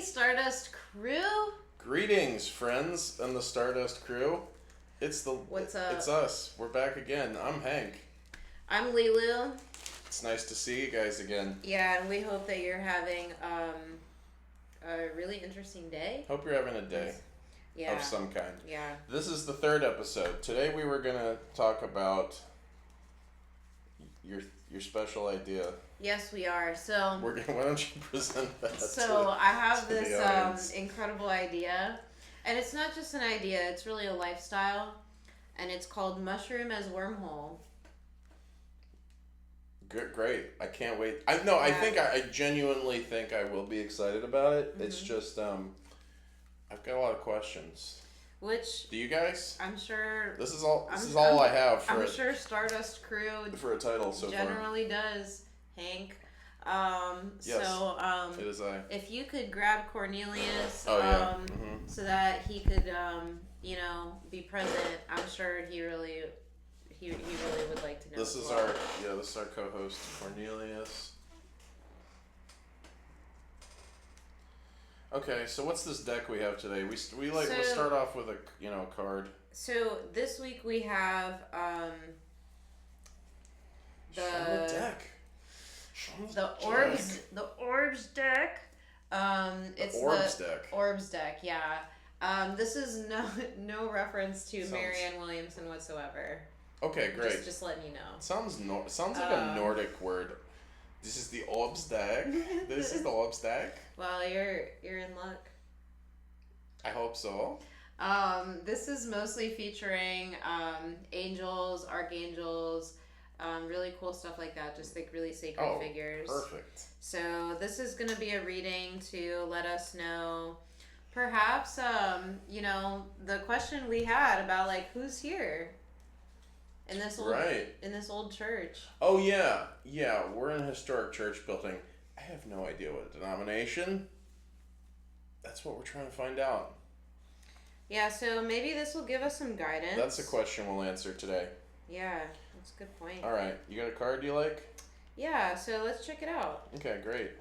Stardust crew. Greetings, friends and the Stardust crew. What's up? It's us. We're back again. I'm Hank. I'm Leeloo. It's nice to see you guys again. Yeah, and we hope that you're having a really interesting day. Hope you're having a day of some kind. Yeah. This is the third episode. Today we were gonna talk about your special idea. Yes, we are. So Why don't you present that? I have this incredible idea, and it's not just an idea; it's really a lifestyle, and it's called Mushroom as Wormhole. Good, great! I can't wait. I genuinely think I will be excited about it. Mm-hmm. It's just I've got a lot of questions. Which do you guys? I'm sure. This is all I have for I'm sure Stardust crew for a title so generally does, Hank. Yes, so it is I. If you could grab Cornelius, so that he could be present, I'm sure he really would like to know. This is our co-host Cornelius. Okay, so what's this deck we have today? We'll start off with a card. So this week we have the deck. The Orbs deck. It's the Orbs deck. Orbs deck, yeah. This is no reference to Marianne Williamson whatsoever. Okay, great. Just letting you know. Sounds like a Nordic word. This is the Orbs deck. This is the Orbs deck. Well, you're in luck. I hope so. This is mostly featuring angels, archangels, really cool stuff like that. Just like really sacred figures. Perfect. So this is going to be a reading to let us know, perhaps, the question we had about like who's here. In this old church. Oh yeah. We're in a historic church building. I have no idea what denomination. That's what we're trying to find out. Yeah, so maybe this will give us some guidance. That's a question we'll answer today. Yeah, that's a good point. All right, you got a card you like? Yeah, so let's check it out. Okay, great.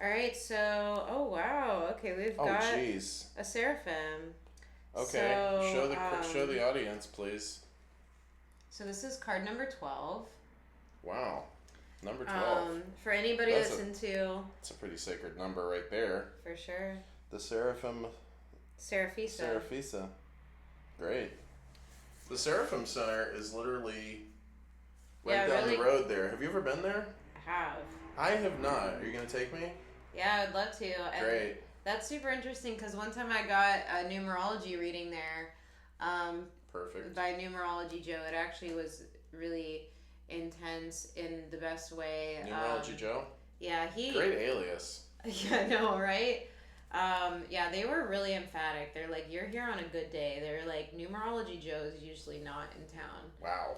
All right, so wow, okay, we've got a seraphim. Okay, so, show the audience, please. So this is card number 12. Wow. Number 12. For anybody that's into... It's a pretty sacred number right there. For sure. The Seraphim... Seraphisa. Great. The Seraphim Center is literally down the road there. Have you ever been there? I have. I have not. Are you going to take me? Yeah, I'd love to. Great. And that's super interesting because one time I got a numerology reading there. Perfect. By Numerology Joe. It actually was really intense in the best way. Numerology Joe? Yeah, great alias. Yeah, I know, right? Yeah, they were really emphatic. They're like, you're here on a good day. They're like, Numerology Joe is usually not in town. Wow.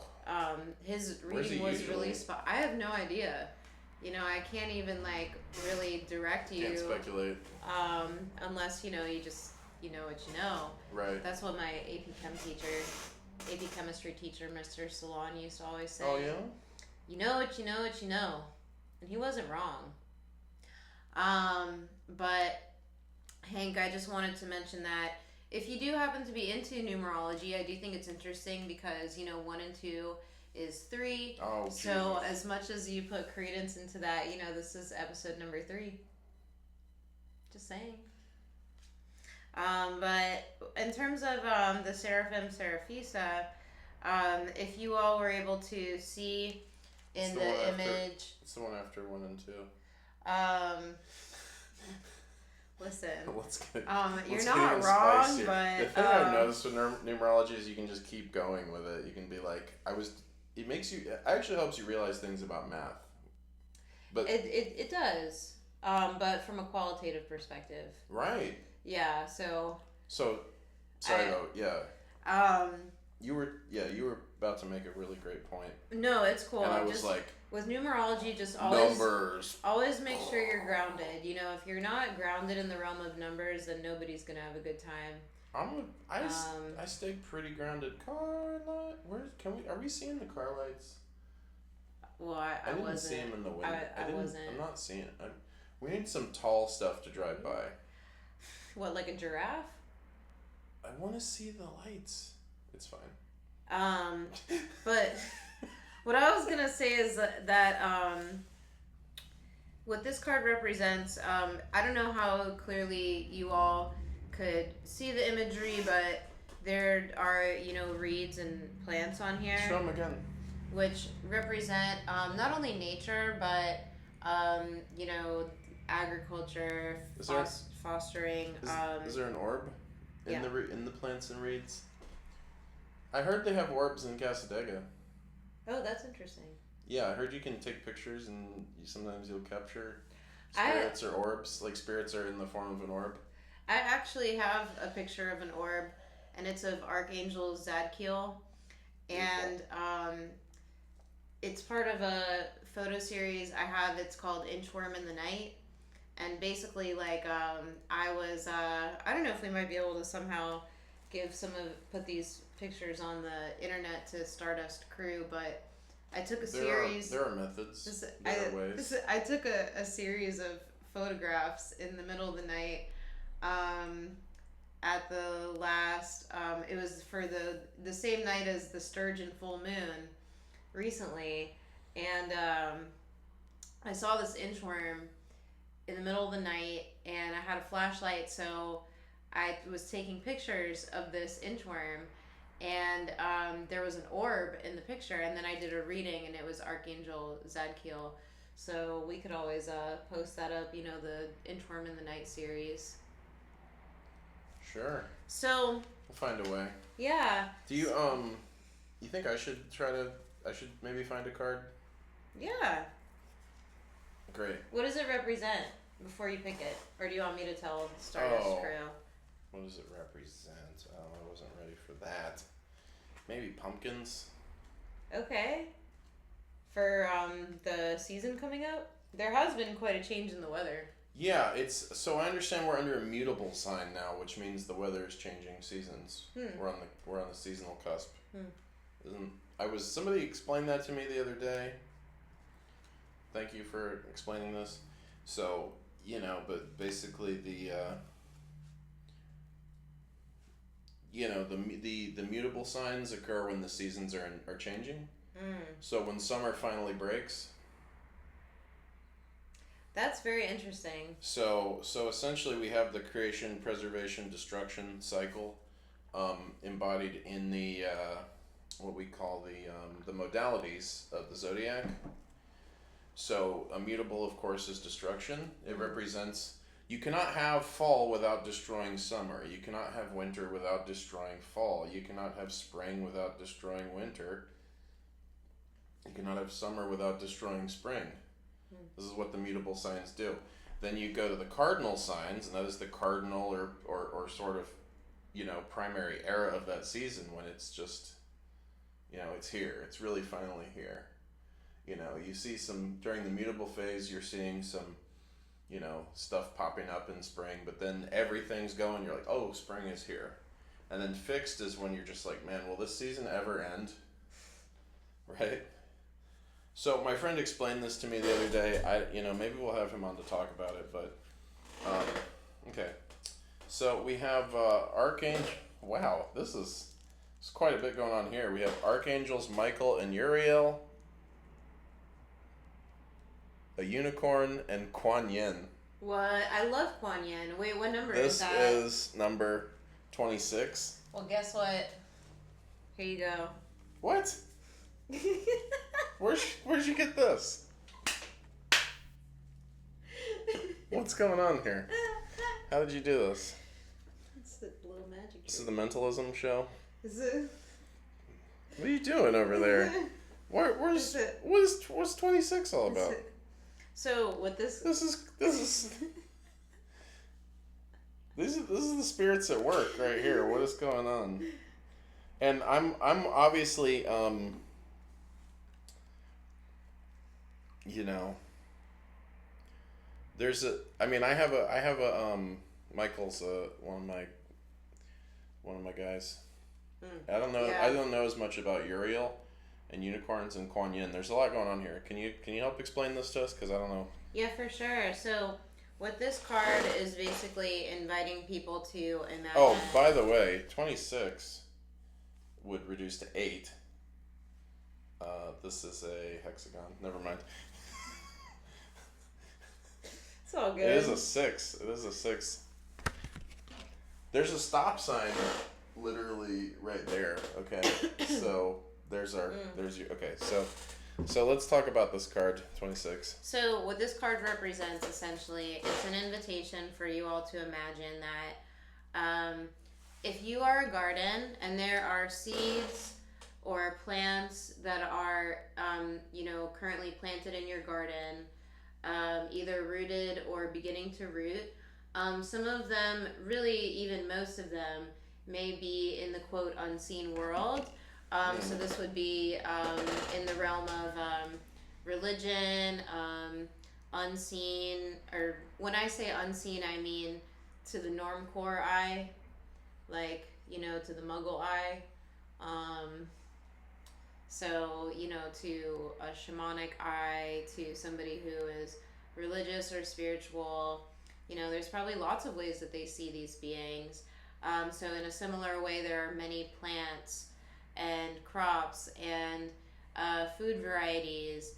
His reading was really I have no idea. I can't even like really direct you. Can't speculate. Unless, you just... you know what you know. Right. That's what my AP chemistry teacher, Mr. Salon, used to always say. Oh, yeah? You know what you know what you know. And he wasn't wrong. But, Hank, I just wanted to mention that if you do happen to be into numerology, I do think it's interesting because, 1 and 2 is 3. Oh, so Jesus. as much as you put credence into that, this is episode number 3. Just saying. But in terms of the Seraphim Seraphisa, if you all were able to see in the image... It's the one after 1 and 2. Listen. You're not wrong, spicier. but... The thing I've noticed with numerology is you can just keep going with it. You can be like, it actually helps you realize things about math. But It does, but from a qualitative perspective. Right. Yeah, so... yeah. You were about to make a really great point. No, it's cool. And I was with numerology, just always... Numbers. Always make sure you're grounded. If you're not grounded in the realm of numbers, then nobody's going to have a good time. I stay pretty grounded. Are we seeing the car lights? Well, I didn't wasn't. see them in the window. I wasn't. I'm not seeing it. We need some tall stuff to drive by. What, like a giraffe? I want to see the lights. It's fine. But what I was gonna say is that what this card represents, I don't know how clearly you all could see the imagery, but there are, reeds and plants on here. Show them again. Which represent not only nature, but, agriculture, fostering. Is there an orb in yeah. in the plants and reeds? I heard they have orbs in Casadega. Oh, that's interesting. Yeah, I heard you can take pictures and sometimes you'll capture spirits or orbs. Like spirits are in the form of an orb. I actually have a picture of an orb, and it's of Archangel Zadkiel. And it's part of a photo series I have. It's called Inchworm in the Night. And basically, I was, I don't know if we might be able to somehow put these pictures on the internet to Stardust crew, but I took a series. There are methods. There are ways. I took a series of photographs in the middle of the night. At the last, it was for the same night as the Sturgeon full moon recently, and I saw this inchworm in the middle of the night, and I had a flashlight, so I was taking pictures of this inchworm, and there was an orb in the picture, and then I did a reading, and it was Archangel Zadkiel. So we could always post that up, the Inchworm in the Night series. Sure. So we'll find a way. Yeah. Do you you think I should maybe find a card? Yeah. Great. What does it represent before you pick it? Or do you want me to tell Stardust crew? What does it represent? I wasn't ready for that. Maybe pumpkins? Okay. For the season coming up? There has been quite a change in the weather. Yeah, so I understand we're under a mutable sign now, which means the weather is changing seasons. We're on the seasonal cusp. Somebody explained that to me the other day. Thank you for explaining this. So, but basically the mutable signs occur when the seasons are changing. So when summer finally breaks. That's very interesting. So essentially we have the creation, preservation, destruction cycle embodied in the what we call the modalities of the zodiac. So a mutable, of course, is destruction. It represents, you cannot have fall without destroying summer. You cannot have winter without destroying fall. You cannot have spring without destroying winter. You cannot have summer without destroying spring. This is what the mutable signs do. Then you go to the cardinal signs, and that is the cardinal or sort of, primary era of that season when it's just, it's here. It's really finally here. You see during the mutable phase, you're seeing some, stuff popping up in spring, but then everything's going, you're like, oh, spring is here. And then fixed is when you're just like, man, will this season ever end? Right? So my friend explained this to me the other day. Maybe we'll have him on to talk about it, but okay. So we have Archangel. Wow, this is quite a bit going on here. We have Archangels Michael and Uriel, a unicorn, and Kuan Yin. What? I love Kuan Yin. Wait, what number is that? This is number 26. Well, guess what? Here you go. What? Where'd you get this? What's going on here? How did you do this? It's a little magic. This is the mentalism show? Is it? What are you doing over there? What's 26 all about? So what this is This is the spirits at work right here. What is going on? And I'm obviously I have a Michael's one of my guys. I don't know. Yeah. I don't know as much about Uriel and unicorns and Kuan Yin. There's a lot going on here. Can you help explain this to us? Because I don't know. Yeah, for sure. So What this card is basically inviting people to imagine. Oh, by the way, 26 would reduce to 8. This is a hexagon. Never mind. It's all good. It is a 6. It is a 6. There's a stop sign literally right there. Okay. So there's our there's your okay. So let's talk about this card, 26. So what this card represents essentially, it's an invitation for you all to imagine that if you are a garden and there are seeds or plants that are currently planted in your garden, either rooted or beginning to root, some of them, really even most of them, may be in the quote unseen world. So this would be in the realm of religion, unseen, or when I say unseen, I mean to the normcore eye, like, to the muggle eye. So, to a shamanic eye, to somebody who is religious or spiritual, there's probably lots of ways that they see these beings. So in a similar way, there are many plants and crops and food varieties,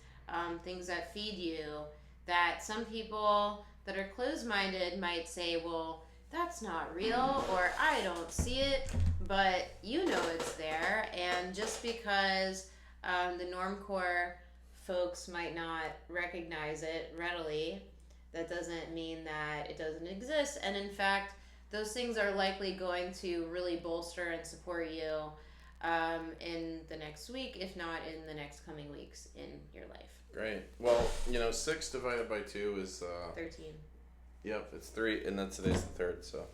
things that feed you, that some people that are closed-minded might say, well, that's not real, or I don't see it, but it's there. And just because the normcore folks might not recognize it readily, that doesn't mean that it doesn't exist. And in fact, those things are likely going to really bolster and support you in the next week, if not in the next coming weeks in your life. Great. Well, 6 divided by 2 is 13. Yep, it's 3, and then today's the 3rd. So,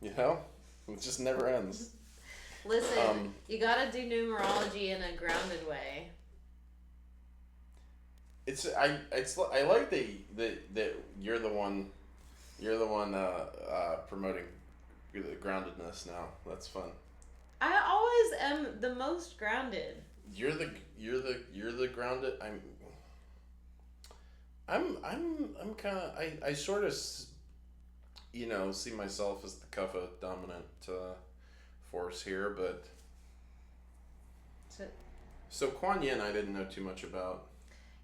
it just never ends. Listen, you gotta do numerology in a grounded way. I like that you're the one promoting the groundedness now. That's fun. I always am the most grounded. You're the grounded. I'm kind of I sort of see myself as the Kapha dominant force here, but so Kuan Yin I didn't know too much about.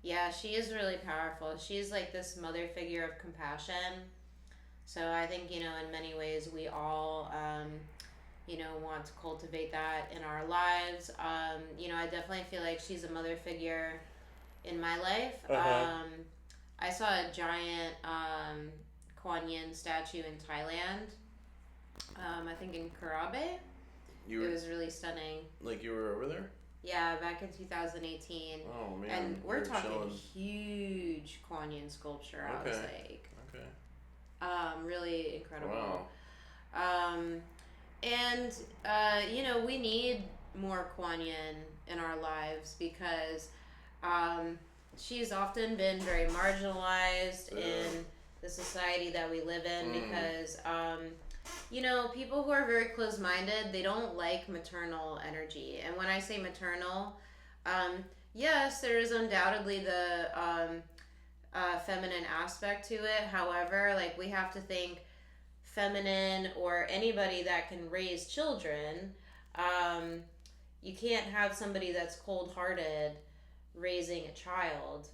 Yeah, she is really powerful. She's like this mother figure of compassion. So I think, in many ways we all, want to cultivate that in our lives. I definitely feel like she's a mother figure in my life. Uh-huh. I saw a giant Kuan Yin statue in Thailand. I think in Karabe. It was really stunning. Like you were over there? Yeah, back in 2018. Oh man! And we're talking chilling. Huge Kuan Yin sculpture. I was like, okay. Really incredible. Wow. And we need more Kuan Yin in our lives because she's often been very marginalized in the society that we live in because people who are very closed-minded, they don't like maternal energy. And when I say maternal, yes, there is undoubtedly the feminine aspect to it. However, like, we have to think feminine or anybody that can raise children. You can't have somebody that's cold-hearted raising a child.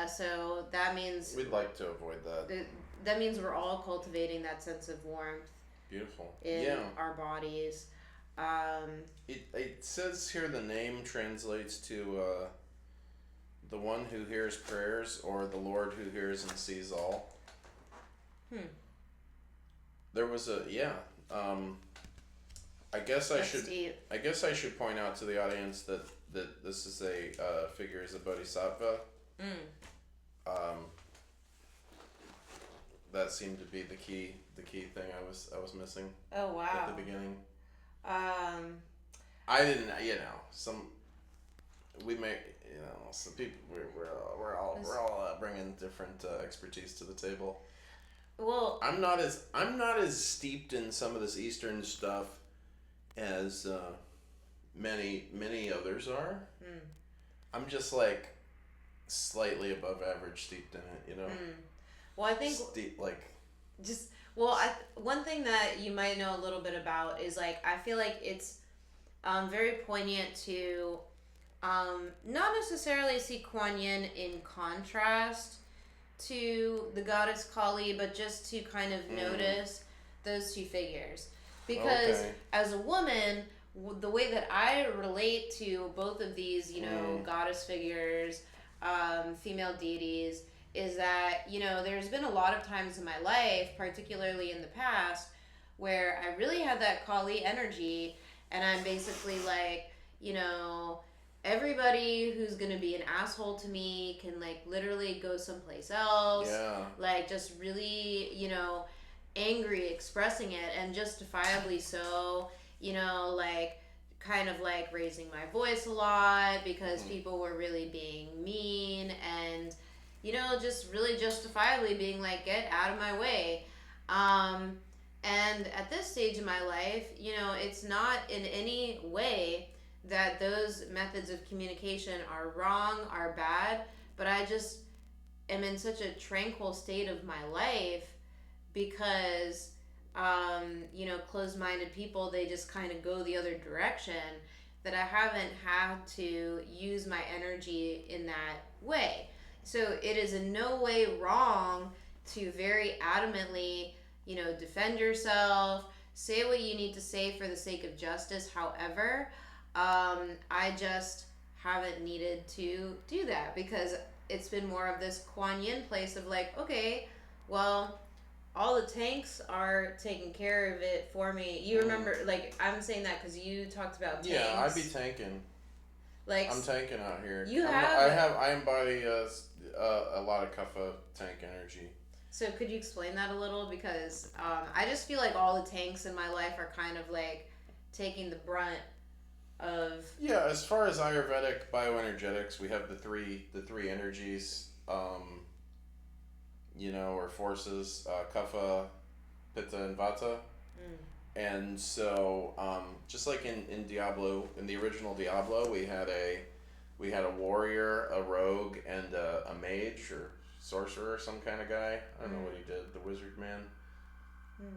So that means we'd like to avoid that. That means we're all cultivating that sense of warmth. Beautiful. In our bodies. It says here the name translates to the one who hears prayers, or the Lord who hears and sees all. There was I guess I should point out to the audience that this is a figure as a bodhisattva. That seemed to be the key thing I was missing. Oh wow! At the beginning. I didn't. Some people. We're all bringing different expertise to the table. Well, I'm not as steeped in some of this Eastern stuff as many others are. I'm just like, slightly above average steeped in it, you know. Well, I think just one thing that you might know a little bit about is like I feel like it's very poignant to not necessarily see Kuan Yin in contrast to the goddess Kali, but just to kind of notice those two figures. Because as a woman, the way that I relate to both of these, you know, goddess figures, female deities, is that, you know, there's been a lot of times in my life, particularly in the past, where I really had that Kali energy, and I'm basically like, you know, everybody who's gonna be an asshole to me can like literally go someplace else. Yeah. Like just really, you know, angry expressing it and justifiably so, you know, like kind of like raising my voice a lot because people were really being mean and, you know, just really justifiably being like, get out of my way. And at this stage in my life, you know, it's not in any way that those methods of communication are wrong, are bad, but I just am in such a tranquil state of my life because, you know, closed-minded people, they just kind of go the other direction, that I haven't had to use my energy in that way. So it is in no way wrong to very adamantly, you know, defend yourself, say what you need to say for the sake of justice. However, I just haven't needed to do that because it's been more of this Kuan Yin place of like, okay, well, all the tanks are taking care of it for me. You remember, like, I'm saying that because you talked about tanks. Yeah, I'd be tanking. Like, I'm tanking out here. I embody a lot of Kapha tank energy. So could you explain that a little? Because I just feel like all the tanks in my life are kind of like taking the brunt of... Yeah, as far as Ayurvedic bioenergetics, we have the three energies, you know, or forces, Kapha, Pitta, and Vata. And so, just like in Diablo, in the original Diablo, we had a warrior, a rogue, and a mage or sorcerer, some kind of guy. I don't know what he did. The wizard man.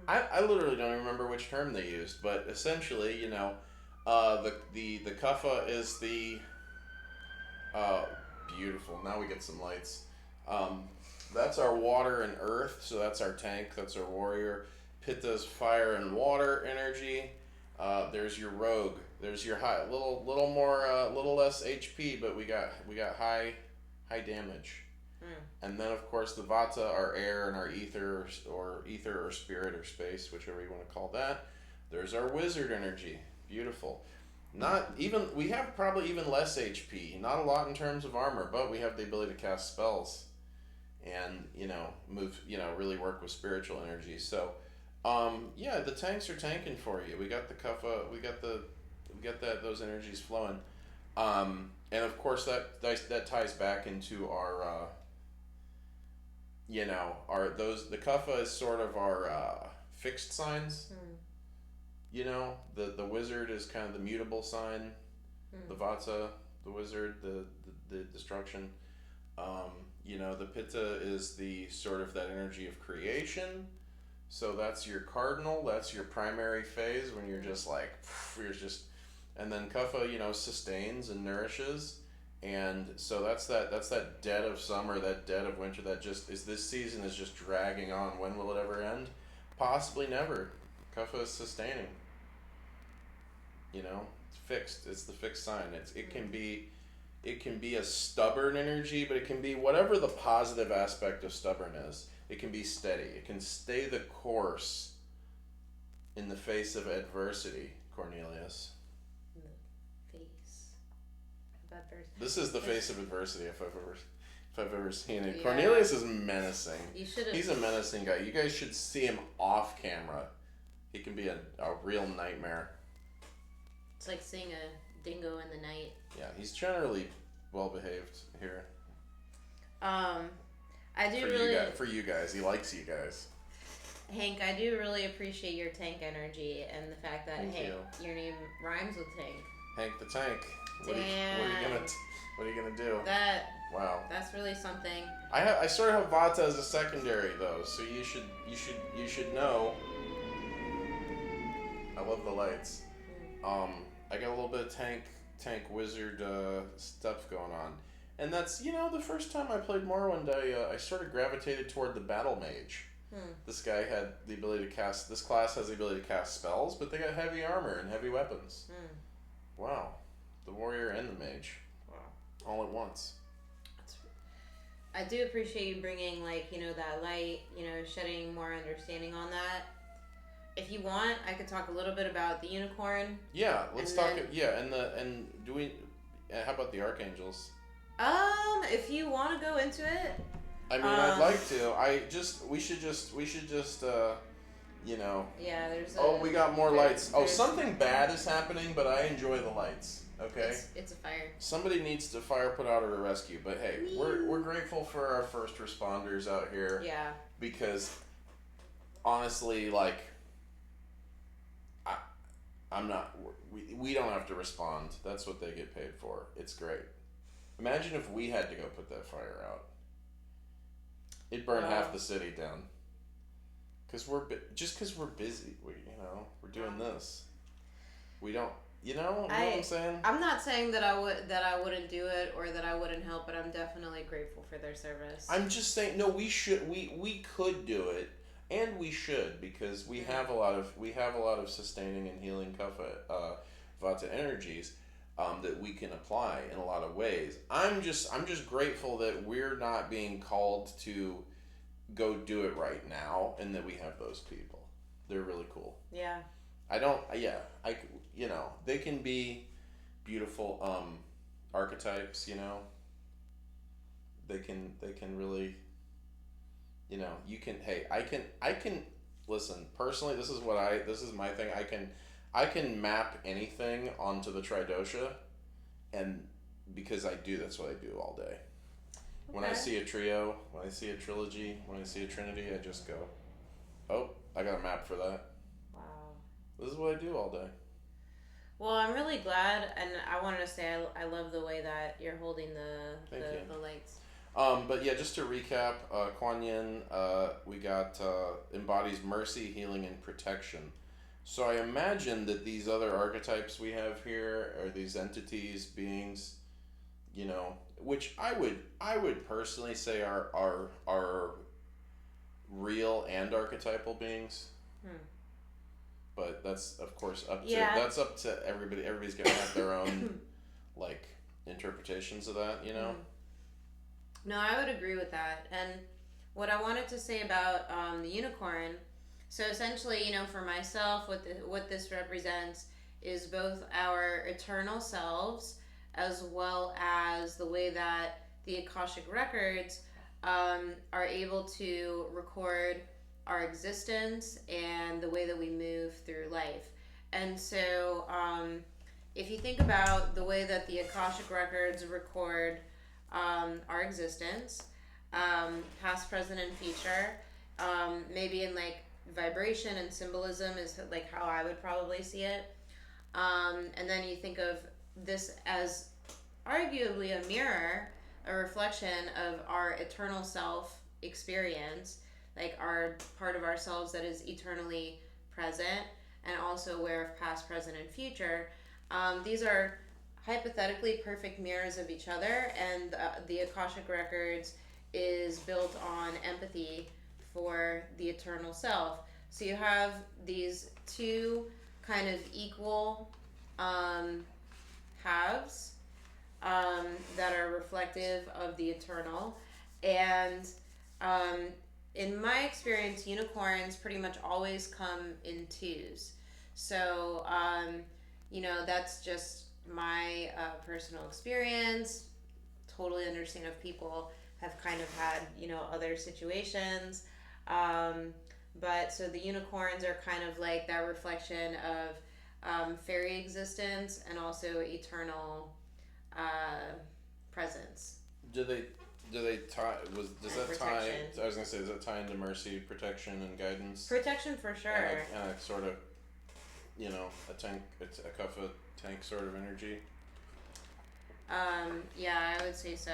I literally don't remember which term they used, but essentially, you know, the Kapha is the beautiful. Now we get some lights. That's our water and earth, so that's our tank. That's our warrior. Pitta's fire and water energy. There's your rogue. There's your high, little more, little less HP, but we got high damage. And then of course the Vata, our air and our ether or spirit or space, whichever you want to call that. There's our wizard energy. Beautiful. We have probably even less HP. Not a lot in terms of armor, but we have the ability to cast spells, and you know really work with spiritual energy. So. Yeah, the tanks are tanking for you. We got the Kapha, we got those energies flowing, and of course that ties back into our, the Kapha is sort of our fixed signs. You know, the wizard is kind of the mutable sign. The Vata, the wizard, the destruction. You know, the Pitta is the sort of that energy of creation. So that's your cardinal, that's your primary phase when you're just like, and then Kapha, you know, sustains and nourishes. And so that's that dead of summer, that dead of winter, that just is, this season is just dragging on. When will it ever end? Possibly never. Kapha is sustaining. You know, it's fixed. It's the fixed sign. It can be a stubborn energy, but it can be whatever the positive aspect of stubborn is. It can be steady. It can stay the course in the face of adversity, Cornelius. The face of adversity. This is the face of adversity if I've ever seen it. Yeah. Cornelius is menacing. He's a menacing guy. You guys should see him off camera. He can be a real nightmare. It's like seeing a dingo in the night. Yeah, he's generally well behaved here. I do for you guys. He likes you guys. Hank, I do really appreciate your tank energy and the fact that your name rhymes with tank. Hank the Tank. What are you gonna do? That Wow. That's really something. I sort of have Vata as a secondary though, so you should know. I love the lights. I got a little bit of tank wizard stuff going on, and that's the first time I played Morrowind, I sort of gravitated toward the battle mage. This guy had the ability to cast. This class has the ability to cast spells, but they got heavy armor and heavy weapons. Wow, the warrior and the mage, all at once. I do appreciate you bringing that light, shedding more understanding on that. If you want, I could talk a little bit about the unicorn. Yeah, let's talk. Yeah, and do we? How about the archangels? If you want to go into it. I mean, I'd like to. We should just. Yeah, there's. We got more lights. Something bad is happening, but I enjoy the lights. Okay. It's a fire. Somebody needs to fire put out or a rescue, but hey, we're grateful for our first responders out here. Yeah. Because honestly, I'm not. We don't have to respond. That's what they get paid for. It's great. Imagine if we had to go put that fire out. It'd burn half the city down. Because we're busy. We're doing this. We don't. You know what I'm saying? I'm not saying that I wouldn't do it or that I wouldn't help, but I'm definitely grateful for their service. I'm just saying, no, we should. We could do it. And we should, because we have a lot of sustaining and healing kapha, vata energies that we can apply in a lot of ways. I'm just grateful that we're not being called to go do it right now, and that we have those people. They're really cool. Yeah. They can be beautiful archetypes. They can really. I can listen personally. This is my thing. I can map anything onto the Tridosha, and because I do, that's what I do all day. Okay. When I see a trio, when I see a trilogy, when I see a trinity, I just go, oh, I got a map for that. Wow. This is what I do all day. Well, I'm really glad, and I wanted to say I love the way that you're holding the lights. But yeah, just to recap, Kuan Yin, we got embodies mercy, healing, and protection. So I imagine that these other archetypes we have here are these entities, beings, which I would personally say are real and archetypal beings. But that's of course up to everybody. Everybody's gonna have their own interpretations of that, No, I would agree with that. And what I wanted to say about the unicorn, so essentially, for myself, what this represents is both our eternal selves as well as the way that the Akashic records are able to record our existence and the way that we move through life. And so if you think about the way that the Akashic records record our existence, past, present, and future, maybe in vibration and symbolism is how I would probably see it. And then you think of this as arguably a mirror, a reflection of our eternal self experience, our part of ourselves that is eternally present and also aware of past, present, and future. These are hypothetically perfect mirrors of each other, and the Akashic Records is built on empathy for the eternal self. So you have these two kind of equal halves that are reflective of the eternal. And in my experience, unicorns pretty much always come in twos. So, that's just my personal experience. Totally understand if people have kind of had, other situations. But so the unicorns are kind of that reflection of fairy existence and also eternal presence. Does that tie? Does that tie into mercy, protection, and guidance? Protection for sure. And a sort of, a tank, it's a kapha tank sort of energy. Yeah, I would say so.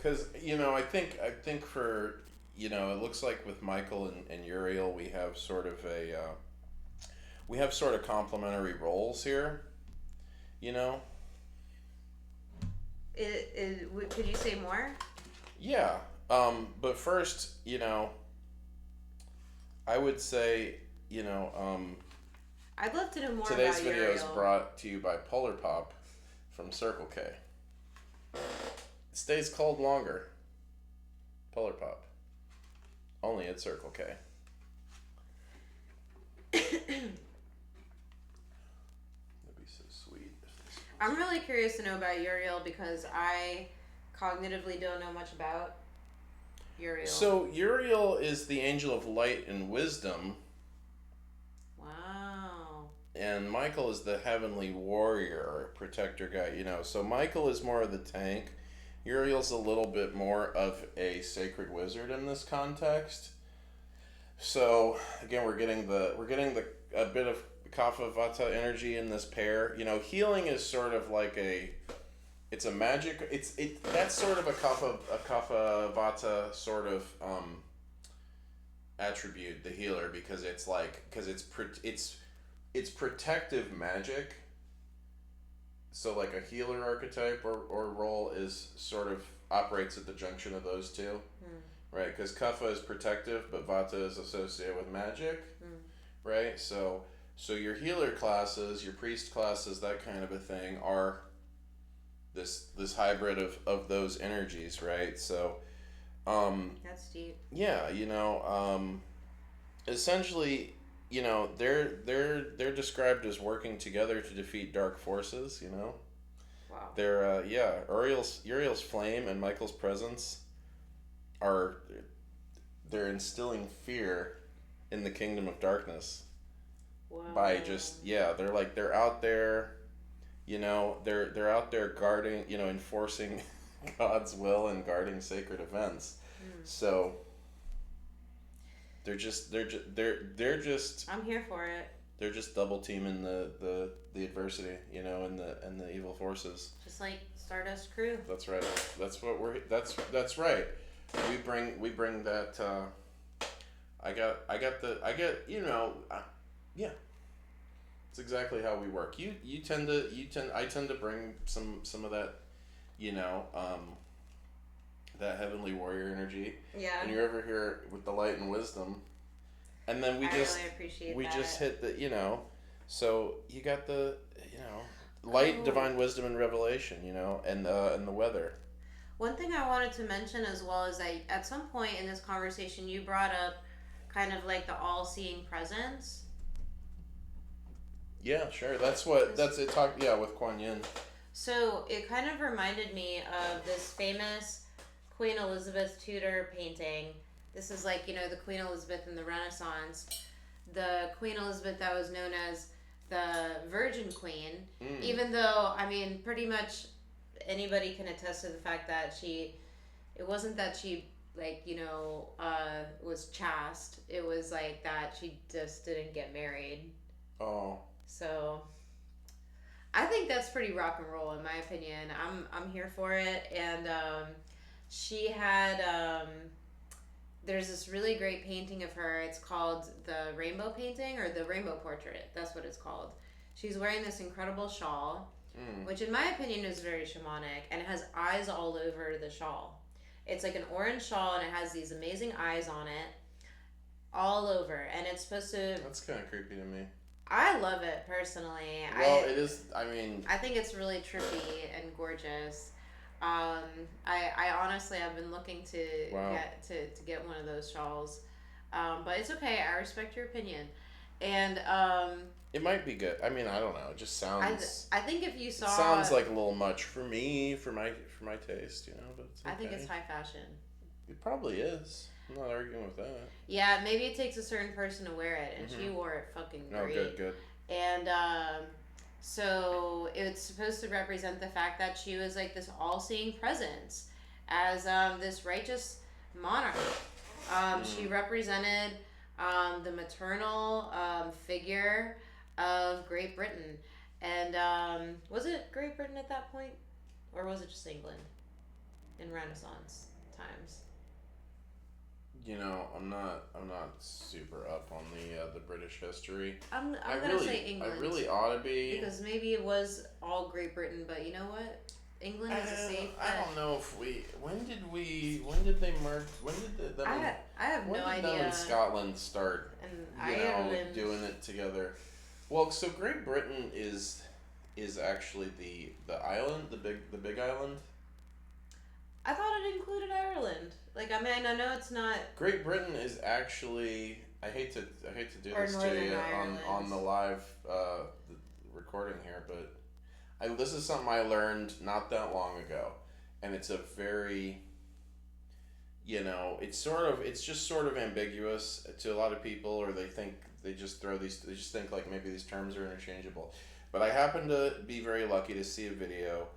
Because I think for it looks like with Michael and Uriel we have sort of complementary roles here. You know. Could you say more? Yeah. But first, I would say, I'd love to know more today's about video Uriel. is brought to you by Polar Pop from Circle K. It stays cold longer. Polar Pop. Only at Circle K. That'd be so sweet. I'm really curious to know about Uriel because I cognitively don't know much about Uriel. So Uriel is the angel of light and wisdom. Wow. And Michael is the heavenly warrior, protector guy, So Michael is more of the tank. Uriel's a little bit more of a sacred wizard in this context. So again, we're getting a bit of Kapha Vata energy in this pair. Healing is sort of like it's a magic. That's sort of a Kapha Vata sort of attribute, the healer, because it's protective magic. So like a healer archetype or role is sort of operates at the junction of those two, right? Because Kapha is protective, but Vata is associated with magic, right? So your healer classes, your priest classes, that kind of a thing, are this hybrid of those energies, right? So, that's deep. Yeah, essentially, they're described as working together to defeat dark forces. Wow. They're Uriel's flame and Michael's presence they're instilling fear in the kingdom of darkness. Wow. By they're out there, they're out there guarding, enforcing God's will and guarding sacred events. So they're just I'm here for it. They're just double teaming the adversity, and the evil forces. Just like Stardust crew. That's right. That's right. We bring that yeah. It's exactly how we work. I tend to bring some of that, that heavenly warrior energy. Yeah. And you're over here with the light and wisdom. And then we really appreciate that. just hit the, so you got the, light, divine wisdom, and revelation, and the weather. One thing I wanted to mention as well is that at some point in this conversation you brought up kind of like the all-seeing presence. Yeah, sure. That's it. With Kuan Yin. So it kind of reminded me of this famous Queen Elizabeth Tudor painting. This is like, the Queen Elizabeth in the Renaissance. The Queen Elizabeth that was known as the Virgin Queen. Even though, pretty much anybody can attest to the fact that it wasn't that she, was chaste. It was like that she just didn't get married. Oh. So I think that's pretty rock and roll in my opinion. I'm here for it. And she had there's this really great painting of her. It's called the Rainbow Painting or the Rainbow Portrait. That's what it's called. She's wearing this incredible shawl, which in my opinion is very shamanic, and it has eyes all over the shawl. It's like an orange shawl and it has these amazing eyes on it all over, and it's supposed to... That's kind of creepy to me. I love it personally. Well, it is. I think it's really trippy and gorgeous. I honestly have been looking to get one of those shawls, but it's okay. I respect your opinion, and it might be good. I don't know. It just sounds. I think if you saw, it sounds like a little much for me, for my taste, But it's okay. I think it's high fashion. It probably is. I'm not arguing with that. Yeah, maybe it takes a certain person to wear it, and she wore it fucking great. Oh, good. And so it's supposed to represent the fact that she was like this all-seeing presence as this righteous monarch. She represented the maternal figure of Great Britain. And was it Great Britain at that point? Or was it just England? in Renaissance times? You know, I'm not super up on the British history. I'm gonna say England. I really ought to be, because maybe it was all Great Britain, but you know what? England is a safe bet. I don't know if when did they merge? When did them? I have no idea. When did them and Scotland start? And Ireland doing it together. Well, so Great Britain is actually the island, the big island. I thought it included Ireland. Like, I mean, I know it's not. Great Britain is actually. I hate to do this to you on the live recording here, but this is something I learned not that long ago, and it's a very. It's just sort of ambiguous to a lot of people, or they just think like maybe these terms are interchangeable. But I happen to be very lucky to see a video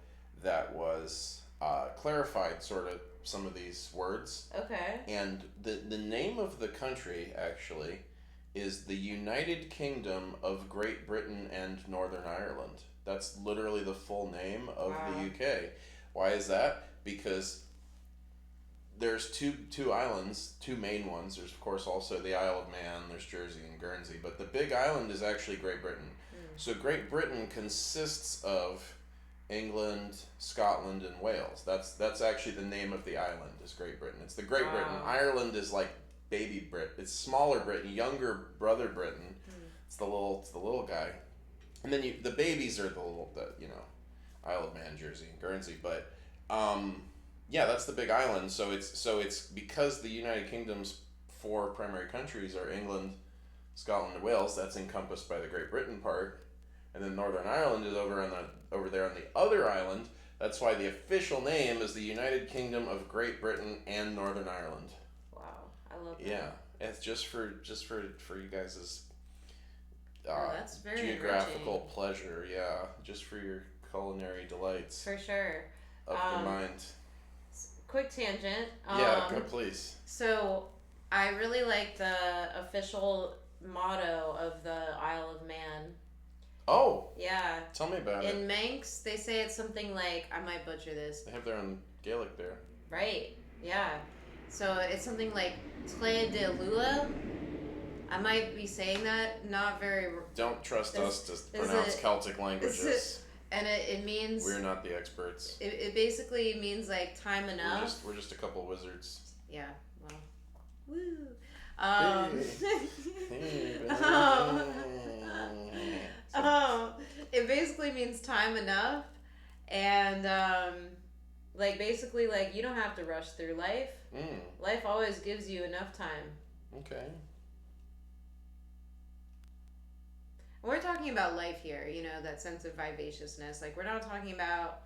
that was clarified sort of some of these words. Okay. And the name of the country actually is the United Kingdom of Great Britain and Northern Ireland. That's literally the full name of the UK. Why is that? Because there's two islands, two main ones. There's of course also the Isle of Man, there's Jersey and Guernsey, but the big island is actually Great Britain. So Great Britain consists of England, Scotland, and Wales. That's actually the name of the island, is Great Britain. It's the Great Britain. Ireland is like baby Brit. It's smaller Britain, younger brother Britain. It's the little guy. And then the babies are the Isle of Man, Jersey, and Guernsey. But yeah, that's the big island. So it's because the United Kingdom's 4 primary countries are England, Scotland, and Wales. That's encompassed by the Great Britain part. And then Northern Ireland is over there on the other island. That's why the official name is the United Kingdom of Great Britain and Northern Ireland. Wow, I love that. Yeah, it's just for you guys' that's very geographical enriching. Pleasure. Yeah, just for your culinary delights. For sure. Of the mind. Quick tangent. Yeah, please. So I really like the official motto of the Isle of Man. Oh. Yeah. Tell me about it. In Manx, they say it's something like, I might butcher this. They have their own Gaelic there. Right. Yeah. So it's something like Tle de Lula. I might be saying that not very. Don't trust us to pronounce Celtic languages. And it means. We're not the experts. It basically means like time enough. We're just a couple wizards. Yeah. Well. Woo. It basically means time enough, and like basically like you don't have to rush through life. Life always gives you enough time. Okay. We're talking about life here, that sense of vivaciousness. Like, we're not talking about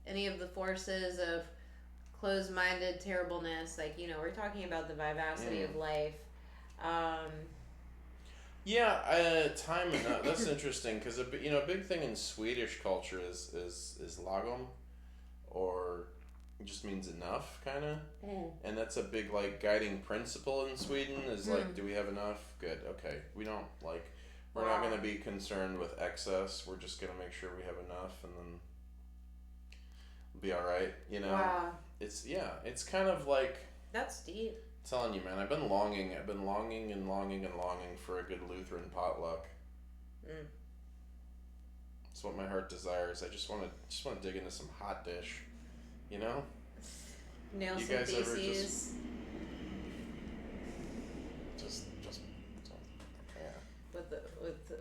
any of the forces of closed-minded terribleness. Like, we're talking about the vivacity of life. Yeah, time enough. That's interesting because a big thing in Swedish culture is lagom, or it just means enough, kind of. And that's a big like guiding principle in Sweden. Is like, do we have enough? Good. Okay. We don't like. We're not going to be concerned with excess. We're just going to make sure we have enough, and then we'll be all right. Wow. It's kind of like. That's deep. I'm telling you, man, I've been longing for a good Lutheran potluck. It's what my heart desires. I just want to dig into some hot dish, Nail you some guys theses. ever just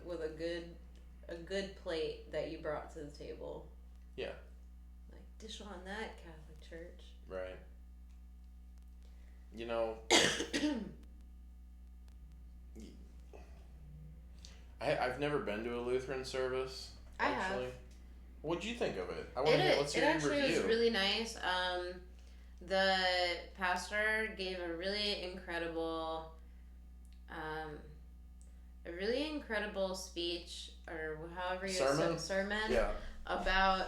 with a good plate that you brought to the table. Yeah. Like, dish on that, Catholic Church. Right. I've never been to a Lutheran service. I actually. have. What'd you think of it? Let's hear your review. It actually was really nice. The pastor gave a really incredible speech, or however you sermon yeah. about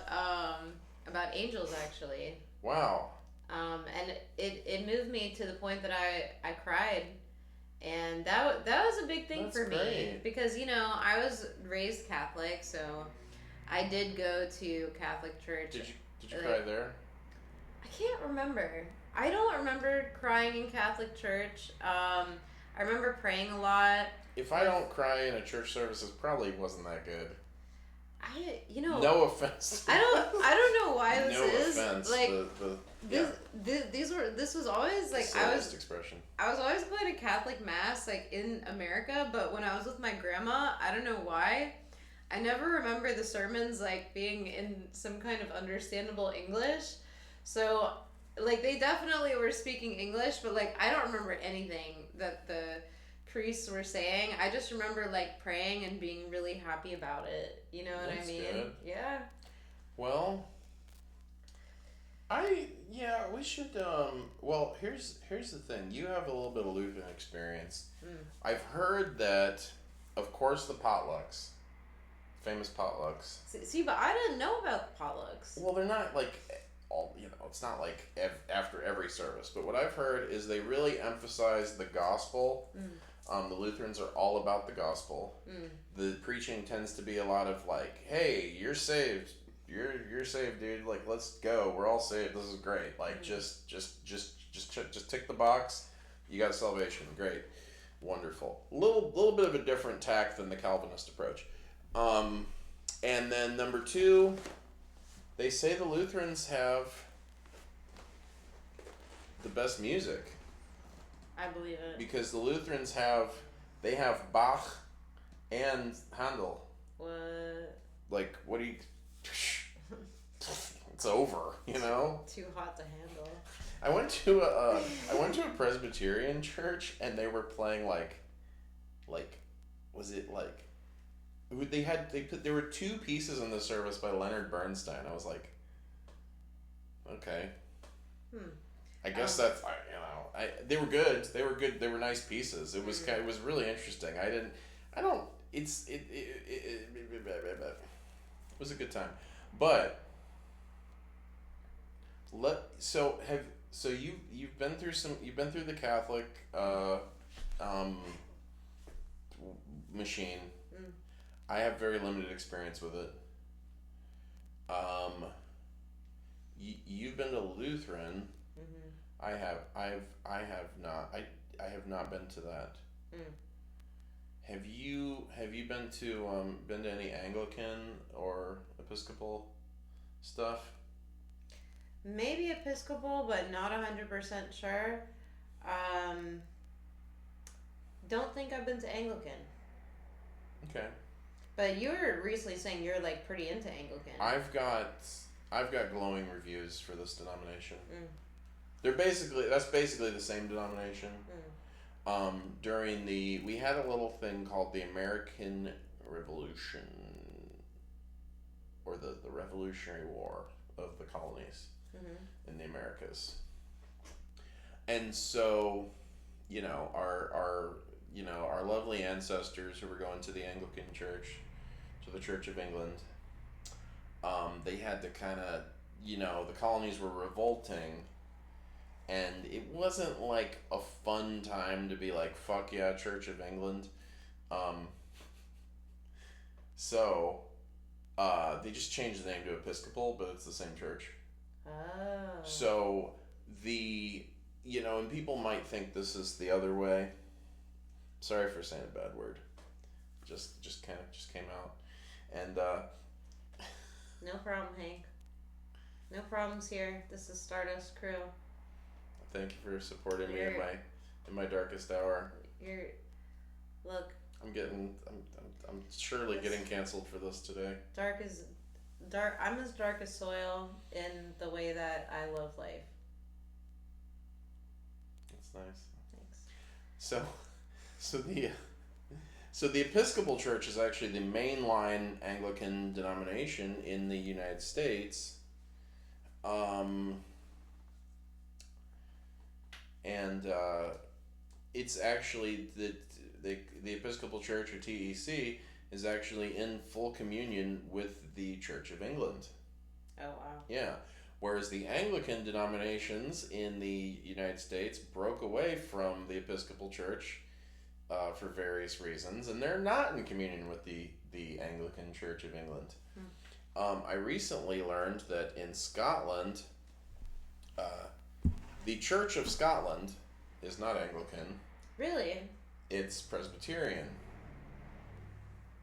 angels, actually. Wow. And it moved me to the point that I cried, and that was a big thing for me, because I was raised Catholic, so I did go to Catholic church. Did you cry there? I can't remember. I don't remember crying in Catholic church. I remember praying a lot. If I don't cry in a church service, it probably wasn't that good. No offense. I don't know why this is. No offense. Like this was always like expression. I was always going to Catholic mass like in America, but when I was with my grandma, I don't know why, I never remember the sermons like being in some kind of understandable English. So like they definitely were speaking English, but like I don't remember anything that the priests were saying. I just remember like praying and being really happy about it. You know what That's I mean? Good. Yeah. Well, we should well, here's the thing. You have a little bit of Lutheran experience. I've heard that, of course, the potlucks. Famous potlucks. See, but I didn't know about the potlucks. Well, they're not like all, it's not like after every service. But what I've heard is they really emphasize the gospel. The Lutherans are all about the gospel. The preaching tends to be a lot of like, hey, you're saved. You're saved, dude. Like, let's go. We're all saved. This is great. Like, just tick the box. You got salvation. Great. Wonderful. Little bit of a different tack than the Calvinist approach. And then number 2, they say the Lutherans have the best music. I believe it. Because the Lutherans have Bach and Handel. What? Like, what do you... It's over, you know? Too hot to handle. I went to a Presbyterian church and they were playing like was it like there were 2 pieces in the service by Leonard Bernstein. I was like, okay. I guess that's they were good. They were good. They were nice pieces. It was it was really interesting. It was a good time. But you've been through the Catholic machine. I have very limited experience with it. You've been to Lutheran. I have not been to that. Have you been to any Anglican or Episcopal stuff? Maybe Episcopal, but not 100% sure. Don't think I've been to Anglican. Okay. But you were recently saying you're like pretty into Anglican. I've got glowing reviews for this denomination. That's basically the same denomination. We had a little thing called the American Revolution, or the Revolutionary War of the colonies in the Americas. And so, our lovely ancestors who were going to the Anglican Church, to the Church of England, they had to kind of, the colonies were revolting, and it wasn't like a fun time to be like, fuck yeah, Church of England. So they just changed the name to Episcopal, but it's the same church. Oh. So and people might think this is the other way. Sorry for saying a bad word. Just came out. And no problem, Hank. No problems here. This is Stardust Crew. Thank you for supporting me in my darkest hour. Look. I'm surely getting canceled for this today. Dark. I'm as dark as soil in the way that I love life. That's nice. Thanks. So the Episcopal Church is actually the mainline Anglican denomination in the United States. It's actually the Episcopal Church, or TEC, is actually in full communion with the Church of England. Oh, wow. Yeah. Whereas the Anglican denominations in the United States broke away from the Episcopal Church for various reasons, and they're not in communion with the Anglican Church of England. I recently learned that in Scotland, The Church of Scotland is not Anglican. Really? It's Presbyterian.